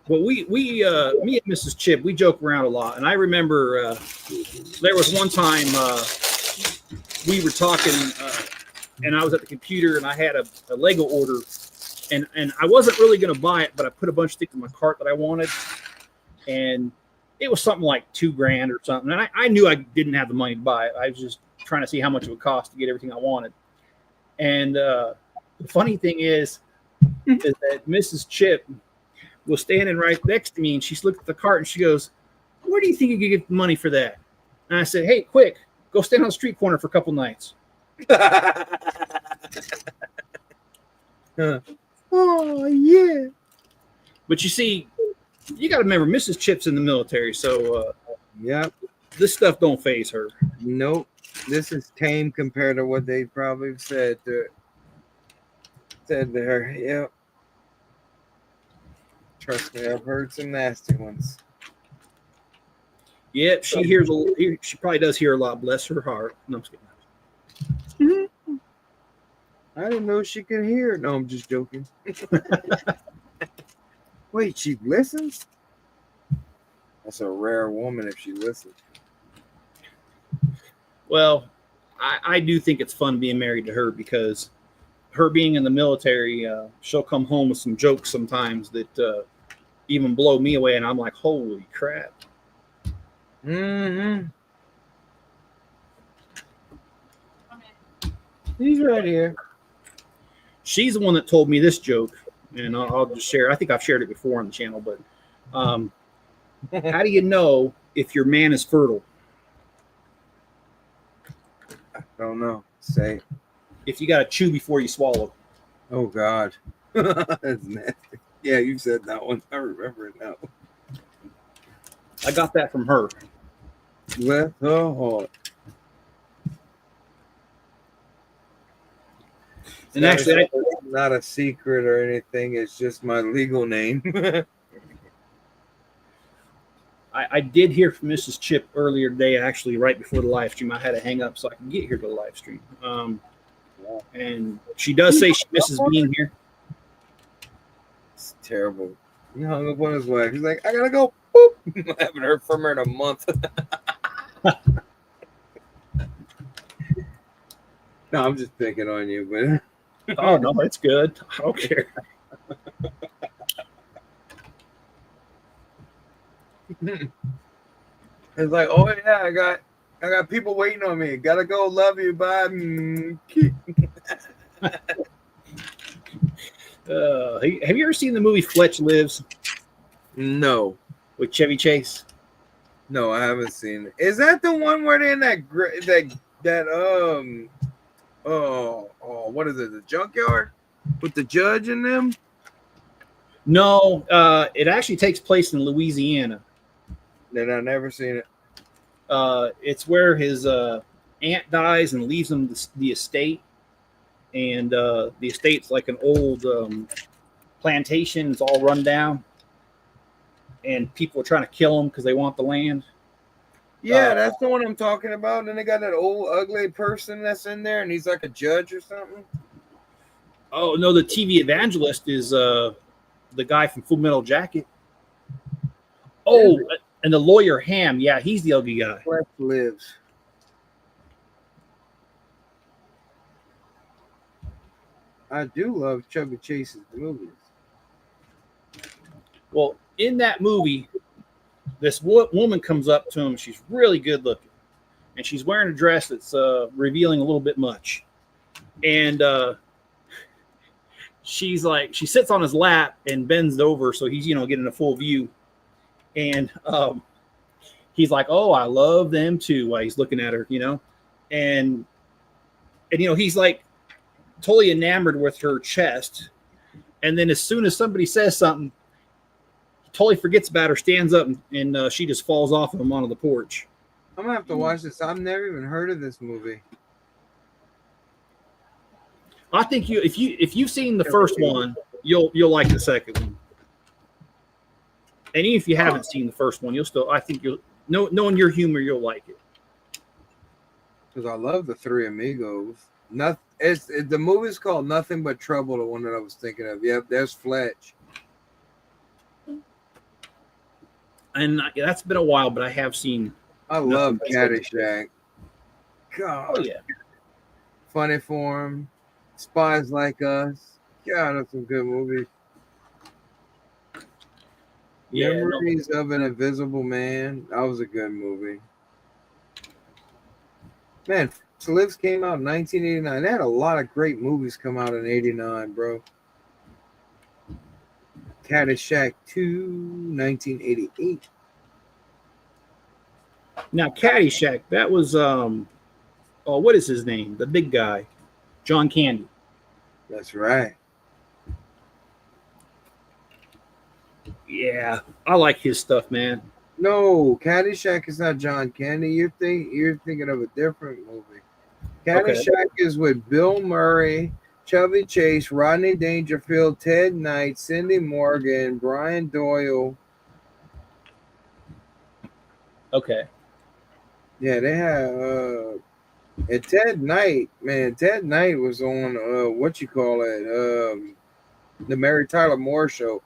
me and Mrs. Chip, we joke around a lot. And I remember there was one time we were talking, and I was at the computer, and I had a Lego order, and I wasn't really going to buy it, but I put a bunch of things in my cart that I wanted, and it was something like $2,000 or something. And I knew I didn't have the money to buy it. I was just trying to see how much it would cost to get everything I wanted. And the funny thing is that Mrs. Chip was standing right next to me, and she looked at the cart and she goes, where do you think you could get money for that? And I said, hey, quick, go stand on the street corner for a couple nights. Oh, yeah. But you see, you got to remember, Mrs. Chip's in the military, so yep, this stuff don't faze her. Nope, this is tame compared to what they probably said to her. Yep, trust me, I've heard some nasty ones. Yep, she probably does hear a lot. Bless her heart. No, I'm just kidding. I didn't know she could hear. No, I'm just joking. Wait, she listens? That's a rare woman if she listens. Well, I do think it's fun being married to her, because her being in the military, she'll come home with some jokes sometimes that even blow me away, and I'm like, holy crap. Mm-hmm. He's right here. She's the one that told me this joke, and I'll just share. I think I've shared it before on the channel, but how do you know if your man is fertile? I don't know. Say. If you got to chew before you swallow. Oh, God. That's nasty. Yeah, you said that one. I remember it now. I got that from her. With her heart. And actually, not a secret or anything. It's just my legal name. I did hear from Mrs. Chip earlier today, actually, right before the live stream. I had to hang up so I could get here to the live stream. And she does say she misses being here. It's terrible. He hung up on his wife. He's like, I gotta go. Boop. I haven't heard from her in a month. No, I'm just picking on you, but Oh no, it's good. I don't care. It's like, oh yeah, I got people waiting on me. Gotta go. Love you. Bye. Have you ever seen the movie Fletch Lives No, with Chevy Chase? no, I haven't seen it. Is that the one where they're in what is it? The junkyard with the judge in them? No, it actually takes place in Louisiana. Then I've never seen it. It's where his aunt dies and leaves him the estate, and the estate's like an old plantation. It's all run down, and people are trying to kill him because they want the land. Yeah, that's the one I'm talking about. And then they got that old ugly person that's in there, and he's like a judge or something. Oh no, the TV evangelist is the guy from Full Metal Jacket. Oh, and the lawyer Ham, yeah, he's the ugly guy. Flesh Lives. I do love Chevy Chase's movies. Well, in that movie, this woman comes up to him. She's really good looking, and she's wearing a dress that's revealing a little bit much. And she's like, she sits on his lap and bends over so he's getting a full view. And he's like, "Oh, I love them too." While he's looking at her, and he's like totally enamored with her chest. And then as soon as somebody says something, he totally forgets about her, stands up, and she just falls off of him onto the porch. I'm gonna have to watch this. I've never even heard of this movie. I think if you've seen the first one, you'll like the second one. And even if you haven't seen the first one, knowing your humor, you'll like it. Because I love the Three Amigos. The movie's called Nothing But Trouble, the one that I was thinking of. Yep, there's Fletch. And that's been a while, but I have seen. I love Caddyshack. God. Oh yeah. Funny Form, Spies Like Us. God, that's some good movies. Yeah, Memories of an Invisible Man. That was a good movie. Man, Lives came out in 1989. They had a lot of great movies come out in 89, bro. Caddyshack 2, 1988. Now, Caddyshack, that was, what is his name? The big guy, John Candy. That's right. Yeah, I like his stuff, man. No, Caddyshack is not John Candy. You're thinking of a different movie. Caddyshack is with Bill Murray, Chevy Chase, Rodney Dangerfield, Ted Knight, Cindy Morgan, Brian Doyle. Okay. Yeah, they have and Ted Knight, man. Ted Knight was on the Mary Tyler Moore Show.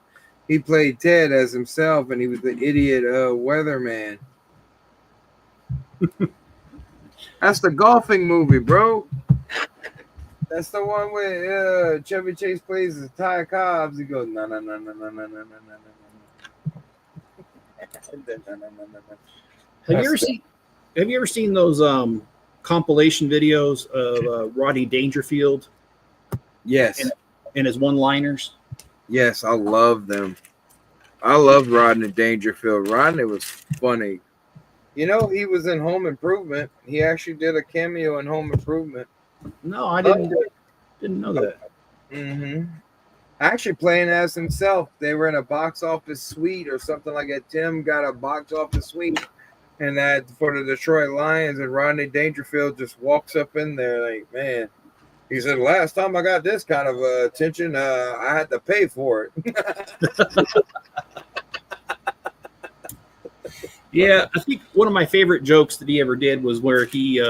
He played Ted as himself, and he was the idiot weatherman. That's the golfing movie, bro. That's the one where Chevy Chase plays as Ty Cobbs. He goes, no. Have you ever seen those compilation videos of Rodney Dangerfield? Yes. And his one-liners? Yes, I love them. I love Rodney Dangerfield. Rodney was funny. He was in Home Improvement. He actually did a cameo in Home Improvement. No, I didn't know that. Mm-hmm. Actually playing as himself. They were in a box office suite or something like that. Tim got a box office suite, and that for the Detroit Lions, and Rodney Dangerfield just walks up in there like, man. He said, last time I got this kind of attention, I had to pay for it. Yeah, I think one of my favorite jokes that he ever did was where he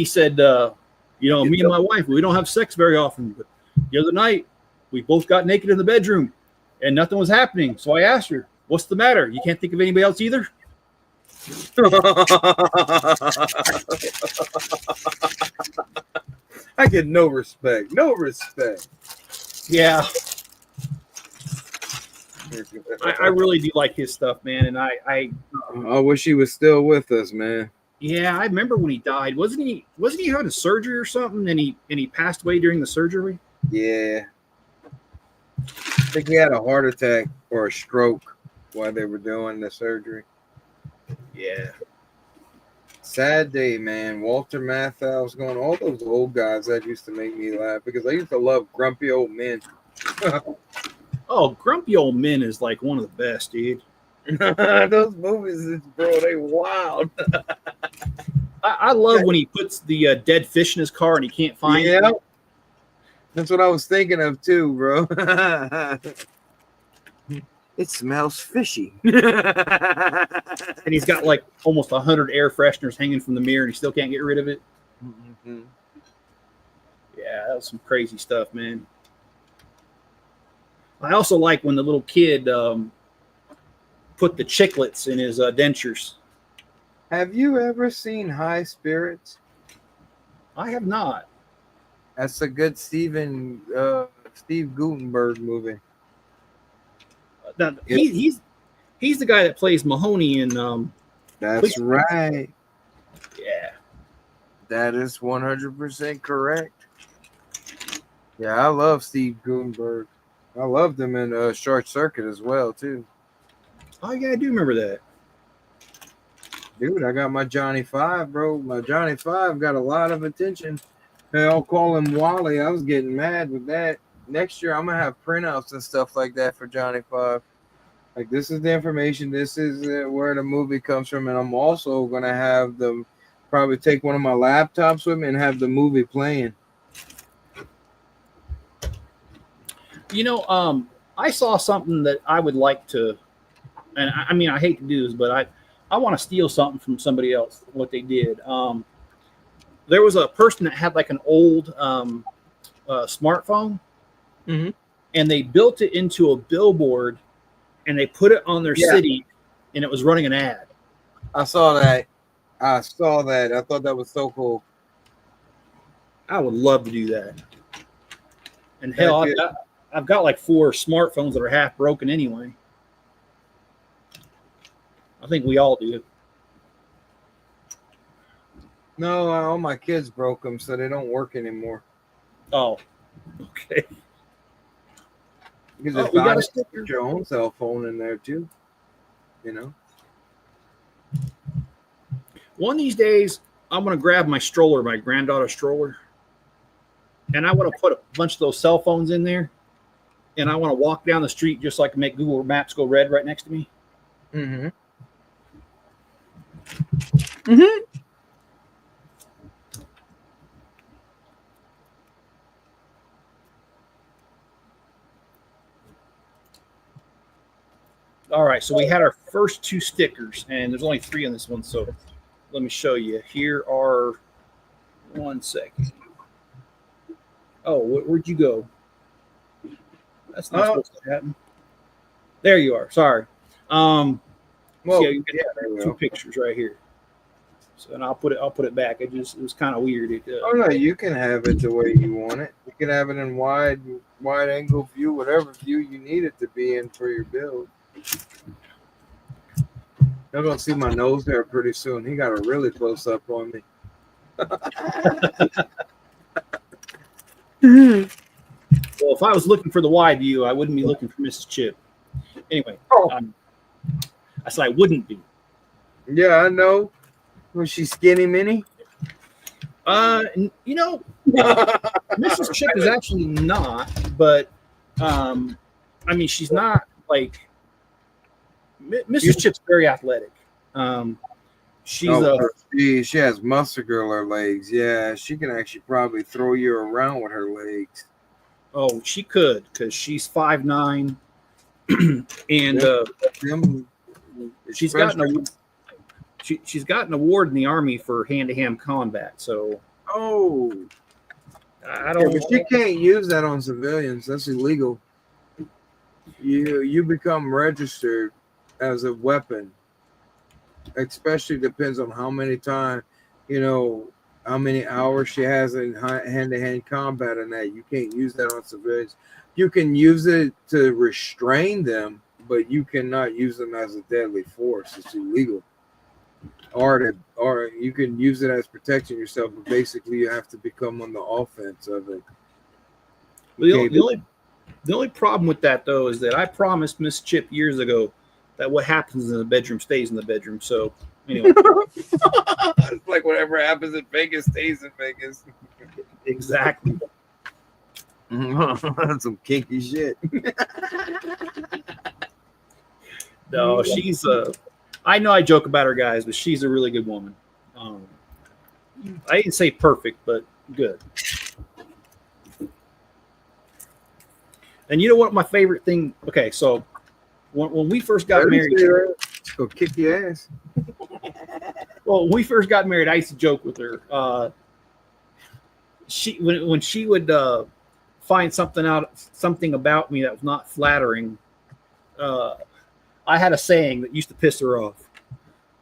said, me and my wife, we don't have sex very often, but the other night we both got naked in the bedroom and nothing was happening. So I asked her, what's the matter? You can't think of anybody else either? I get no respect. No respect. Yeah. I really do like his stuff, man. And I wish he was still with us, man. Yeah, I remember when he died. Wasn't he having a surgery or something? And he passed away during the surgery? Yeah. I think he had a heart attack or a stroke while they were doing the surgery. Yeah. Sad day, man. Walter Matthau's going, all those old guys that used to make me laugh because I used to love Grumpy Old Men. Oh, Grumpy Old Men is like one of the best, dude. Those movies, bro, they wild. I love when he puts the dead fish in his car and he can't find it. That's what I was thinking of too, bro. It smells fishy. And he's got like almost 100 air fresheners hanging from the mirror and he still can't get rid of it. Mm-hmm. Yeah, that was some crazy stuff, man. I also like when the little kid put the chiclets in his dentures. Have you ever seen High Spirits? I have not. That's a good Steve Gutenberg movie. Now, he's the guy that plays Mahoney in. That's right. Yeah, that is 100% correct. Yeah, I love Steve Gutenberg. I loved him in Short Circuit as well too. Oh yeah, I do remember that. Dude, I got my Johnny 5, bro. My Johnny 5 got a lot of attention. They all call him Wally. I was getting mad with that. Next year, I'm going to have printouts and stuff like that for Johnny 5. Like, this is the information. This is where the movie comes from. And I'm also going to have probably take one of my laptops with me and have the movie playing. You know, I saw something that I would like to, and I mean, I hate to do this, but I want to steal something from somebody else, what they did. There was a person that had like an old smartphone, mm-hmm. and they built it into a billboard, and they put it on their city, and it was running an ad. I saw that. I thought that was so cool. I would love to do that. And hell, I've got like 4 smartphones that are half broken anyway. I think we all do. No, all my kids broke them, so they don't work anymore. Oh, okay. You can just put your own cell phone in there too. You know. One of these days, I'm going to grab my stroller, my granddaughter's stroller, and I want to put a bunch of those cell phones in there, and I want to walk down the street just so I can make Google Maps go red right next to me. Mm-hmm. Mm-hmm. All right, so we had our first 2 stickers, and there's only 3 on this one, so let me show you. Here are, 1 second. Oh, where'd you go? That's not supposed to happen. There you are. Sorry. Well, you got 2 pictures right here. So, and I'll put it back. It was kind of weird. Oh no, you can have it the way you want it. You can have it in wide angle view, whatever view you need it to be in for your build. You're gonna see my nose there pretty soon. He got a really close up on me. Well, if I was looking for the wide view, I wouldn't be looking for Mrs. Chip. Anyway, I said I wouldn't be. Yeah, I know. Was she skinny mini? You know, Mrs. Chip is actually not, but I mean, she's not like Mrs. Chip's very athletic. She's she has muscular legs. Yeah, she can actually probably throw you around with her legs. Oh, she could, because she's 5'9", and she's got an award in the Army for hand-to-hand combat. So I don't. Yeah, but she can't use that on civilians. That's illegal. You become registered as a weapon. Especially depends on how many times, how many hours she has in hand-to-hand combat, and that you can't use that on civilians. You can use it to restrain them, but you cannot use them as a deadly force. It's illegal. Or you can use it as protecting yourself, but basically you have to become on the offense of it. The only problem with that, though, is that I promised Miss Chip years ago that what happens in the bedroom stays in the bedroom. So anyway, it's like whatever happens in Vegas stays in Vegas. Exactly. That's some kinky shit. No, she's I know I joke about her, guys, but she's a really good woman. I didn't say perfect, but good. And you know what my favorite thing? Okay, so when we first got married, go kick your ass. Well, when we first got married, I used to joke with her. When she would find something about me that was not flattering, I had a saying that used to piss her off.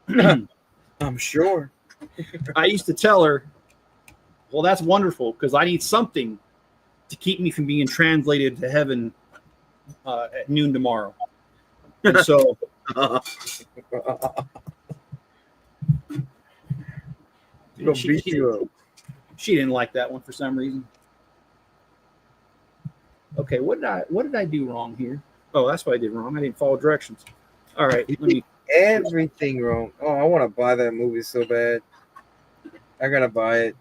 I'm sure. I used to tell her, "Well, that's wonderful, because I need something to keep me from being translated to heaven at noon tomorrow." And so she didn't like that one for some reason. Okay, what did I do wrong here? Oh, that's what I did wrong. I didn't follow directions. All right, let me. Everything wrong. Oh, I want to buy that movie so bad. I gotta buy it.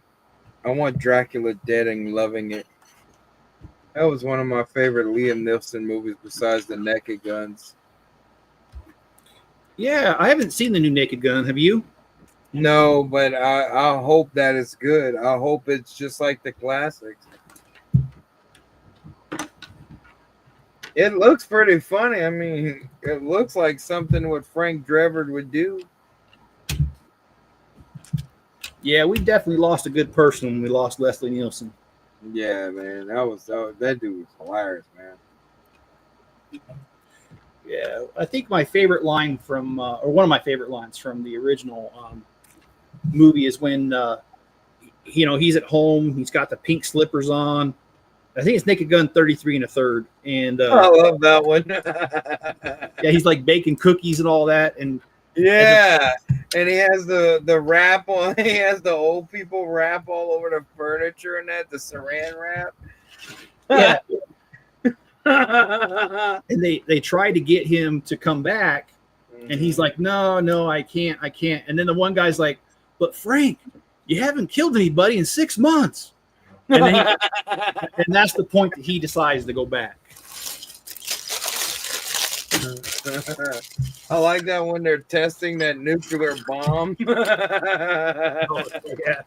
I want Dracula dead and loving it. That was one of my favorite Liam Neeson movies besides The Naked Guns. Yeah, I haven't seen the new Naked Gun. Have you? No, but I hope that it's good. I hope it's just like the classics. It looks pretty funny. I mean, it looks like something what Frank Drebin would do. Yeah, we definitely lost a good person when we lost Leslie Nielsen. Yeah, man, that dude was hilarious, man. Yeah, I think my favorite line from, or one of my favorite lines from the original movie is when, he's at home. He's got the pink slippers on. I think it's Naked Gun 33 1/3. And I love that one. Yeah, he's like baking cookies and all that. And yeah, and he has the wrap on. He has the old people wrap all over the furniture and that, the saran wrap. Yeah. And they try to get him to come back, and he's like, no, I can't. And then the one guy's like, but Frank, you haven't killed anybody in 6 months. And then and that's the point that he decides to go back. I like that when they're testing that nuclear bomb. Oh, yeah.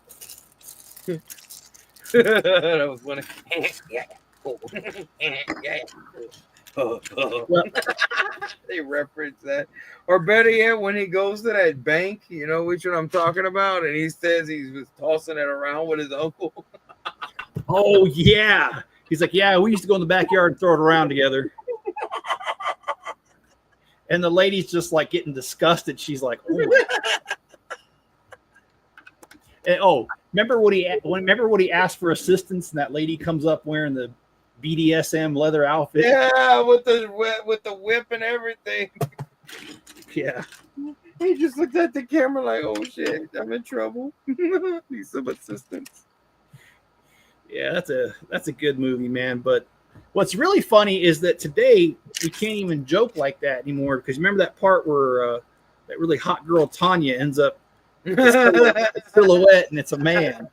That was funny. Well, they reference that. Or better yet, when he goes to that bank, you know which one I'm talking about, and he says he was tossing it around with his uncle. Oh, yeah. He's like, yeah, we used to go in the backyard and throw it around together. And the lady's just like getting disgusted. She's like, oh. And, remember what he asked for assistance, and that lady comes up wearing the BDSM leather outfit? Yeah, with the whip and everything. Yeah. He just looked at the camera like, oh shit, I'm in trouble. Need some assistance. Yeah, that's a good movie, man. But what's really funny is that today we can't even joke like that anymore, because remember that part where that really hot girl Tanya ends up silhouette and it's a man.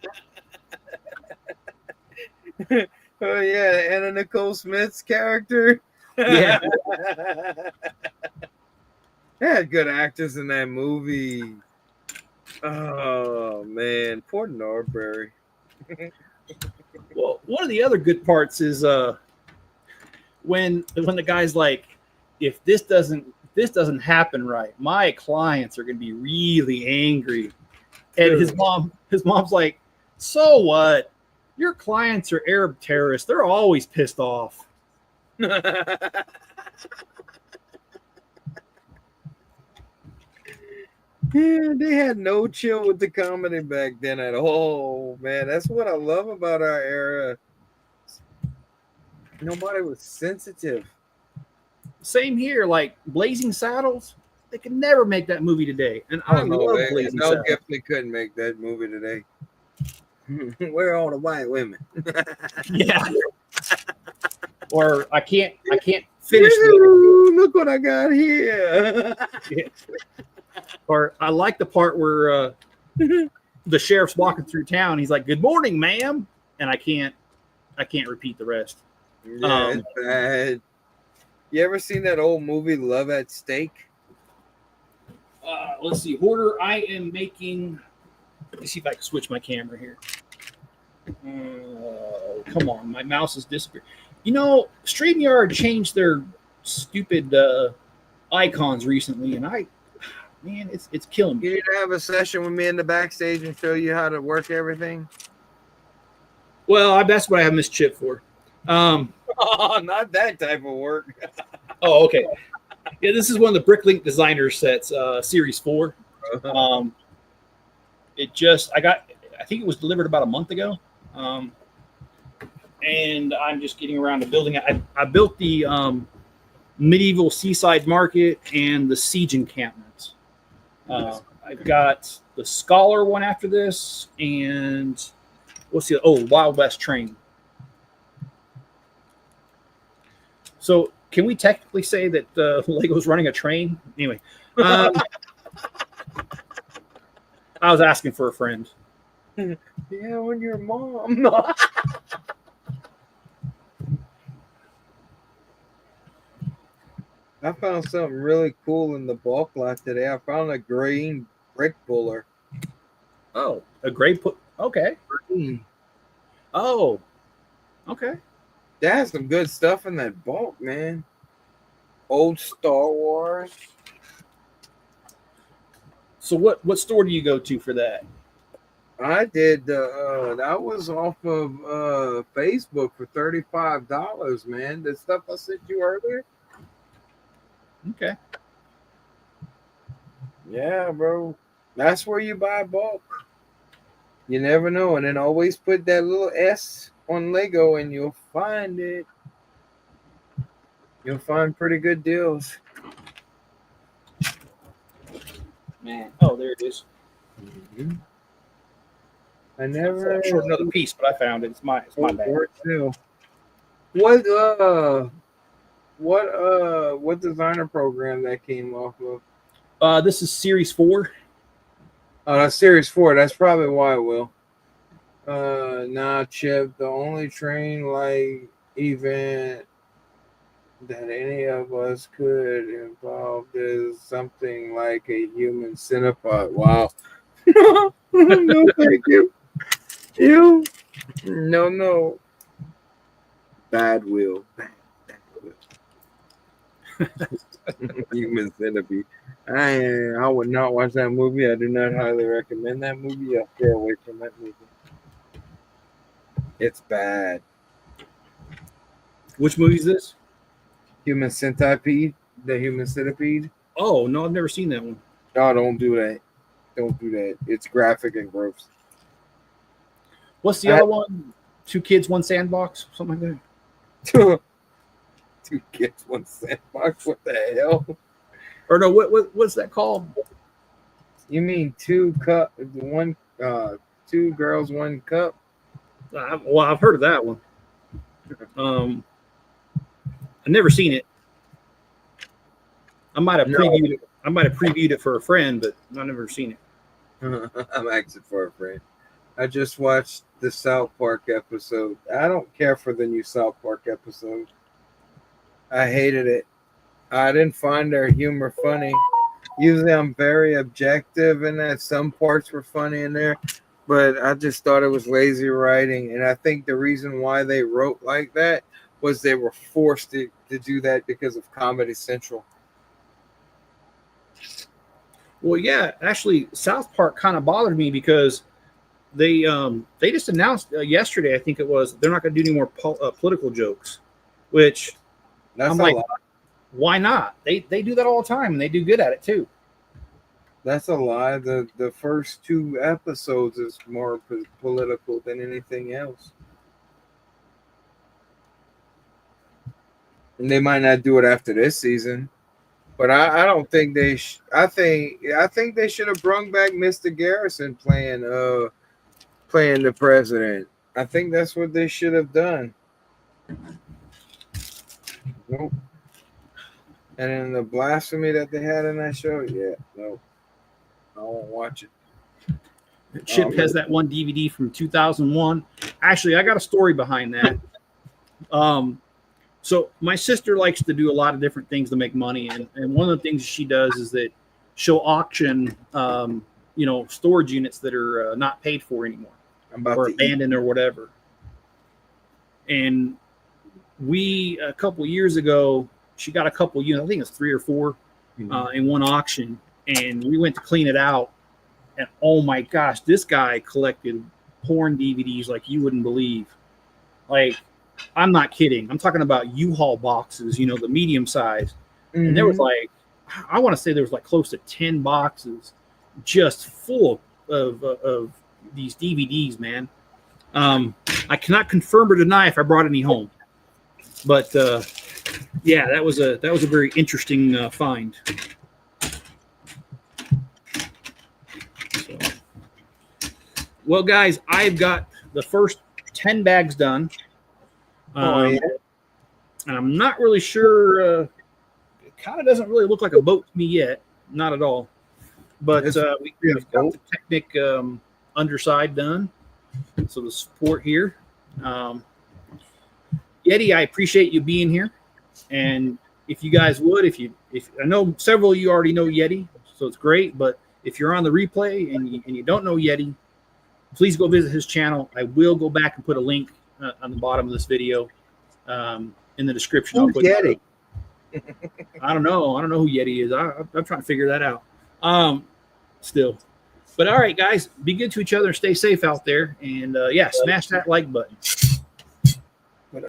Oh yeah, Anna Nicole Smith's character. Yeah. They had good actors in that movie. Oh man, poor Norbury. Well, one of the other good parts is when the guy's like, if this doesn't happen right, my clients are gonna be really angry. And his mom's like, so what? Your clients are Arab terrorists. They're always pissed off. Yeah, they had no chill with the comedy back then at all, man. That's what I love about our era. Nobody was sensitive. Same here, like Blazing Saddles. They could never make that movie today. And I love Blazing Mel Saddles. Gibson couldn't make that movie today. Where are all the white women? Yeah. Or I can't finish Look what I got here. Yeah. Or I like the part where the sheriff's walking through town. He's like, "Good morning, ma'am," and I can't repeat the rest. Yeah, it's bad. You ever seen that old movie Love at Stake? Let's see, Hoarder. I am making. Let me see if I can switch my camera here. Come on, my mouse has disappeared. You know, StreamYard changed their stupid icons recently, and man, it's killing me. You need to have a session with me in the backstage and show you how to work everything. Well, that's what I have Miss Chip for. Oh, not that type of work. Oh, okay. Yeah, this is one of the Bricklink Designer sets, Series 4. I think it was delivered about a month ago. And I'm just getting around to building it. I built the medieval seaside market and the siege encampments. I've got the scholar one after this, and Wild West train. So can we technically say that Lego's running a train? Anyway, I was asking for a friend. Yeah, when your mom. I found something really cool in the bulk lot today. I found a green brick puller. Oh, a gray put. Okay. Oh, okay. That has some good stuff in that bulk, man. Old Star Wars. So what store do you go to for that? I did. That was off of Facebook for $35, man. The stuff I sent you earlier. Okay. Yeah, bro. That's where you buy bulk. You never know. And then always put that little S on Lego and you'll find it. You'll find pretty good deals. Man. Oh, there it is. Mm-hmm. I never short another piece, but I found it. It's my bad. Too. What designer program that came off of? This is Series 4. Oh, that's Series 4. That's probably why it will. Nah, Chip. The only train like event that any of us could involve is something like a human centipede. Wow. No, thank you. You? No. Bad will. Human centipede. I would not watch that movie. I do not highly recommend that movie. I stay away from that movie. It's bad. Which movie is this? Human Centipede. The Human Centipede. Oh no, I've never seen that one. No, don't do that. Don't do that. It's graphic and gross. What's the other one? 2 kids, 1 sandbox, something like that. 2 kids, 1 sandbox. What the hell? Or no, what's that called? You mean 2 girls, 1 cup? I've heard of that one. I've never seen it. I might have previewed it. I might have previewed it for a friend, but I've never seen it. I'm asking for a friend. I just watched the South Park episode. I don't care for the new South Park episode. I hated it. I didn't find their humor funny. Usually I'm very objective and that some parts were funny in there, but I just thought it was lazy writing. And I think the reason why they wrote like that was they were forced to do that because of Comedy Central. Well, yeah, actually, South Park kind of bothered me because they just announced yesterday, I think it was, they're not going to do any more political jokes, which That's I'm like, why not? They do that all the time, and they do good at it too. That's a lie. The first 2 episodes is more political than anything else. And they might not do it after this season. But I don't think they. I think they should have brung back Mr. Garrison playing the president. I think that's what they should have done. Nope. And then the blasphemy that they had in that show, yeah, nope. I won't watch it. Chip has that one DVD from 2001. Actually, I got a story behind that. So my sister likes to do a lot of different things to make money, and one of the things she does is that she'll auction, storage units that are not paid for anymore or abandoned or whatever. And a couple years ago, she got a couple units. I think it's 3 or 4 in one auction, and we went to clean it out. And oh my gosh, this guy collected porn DVDs like you wouldn't believe. Like, I'm not kidding. I'm talking about U-Haul boxes, the medium size. Mm-hmm. And there was I want to say there was close to 10 boxes just full of these DVDs, man. I cannot confirm or deny if I brought any home. But yeah, that was a very interesting find. So, well, guys, I've got the first 10 bags done. And I'm not really sure. It kind of doesn't really look like a boat to me yet. Not at all. But we've got the Technic underside done. So the support here. Yeti, I appreciate you being here. And if you guys would, if I know several of you already know Yeti, so it's great. But if you're on the replay and you don't know Yeti, please go visit his channel. I will go back and put a link on the bottom of this video in the description. Who's Yeti? I don't know who Yeti is. I'm trying to figure that out still. But all right, guys, be good to each other. Stay safe out there. And, smash that like button.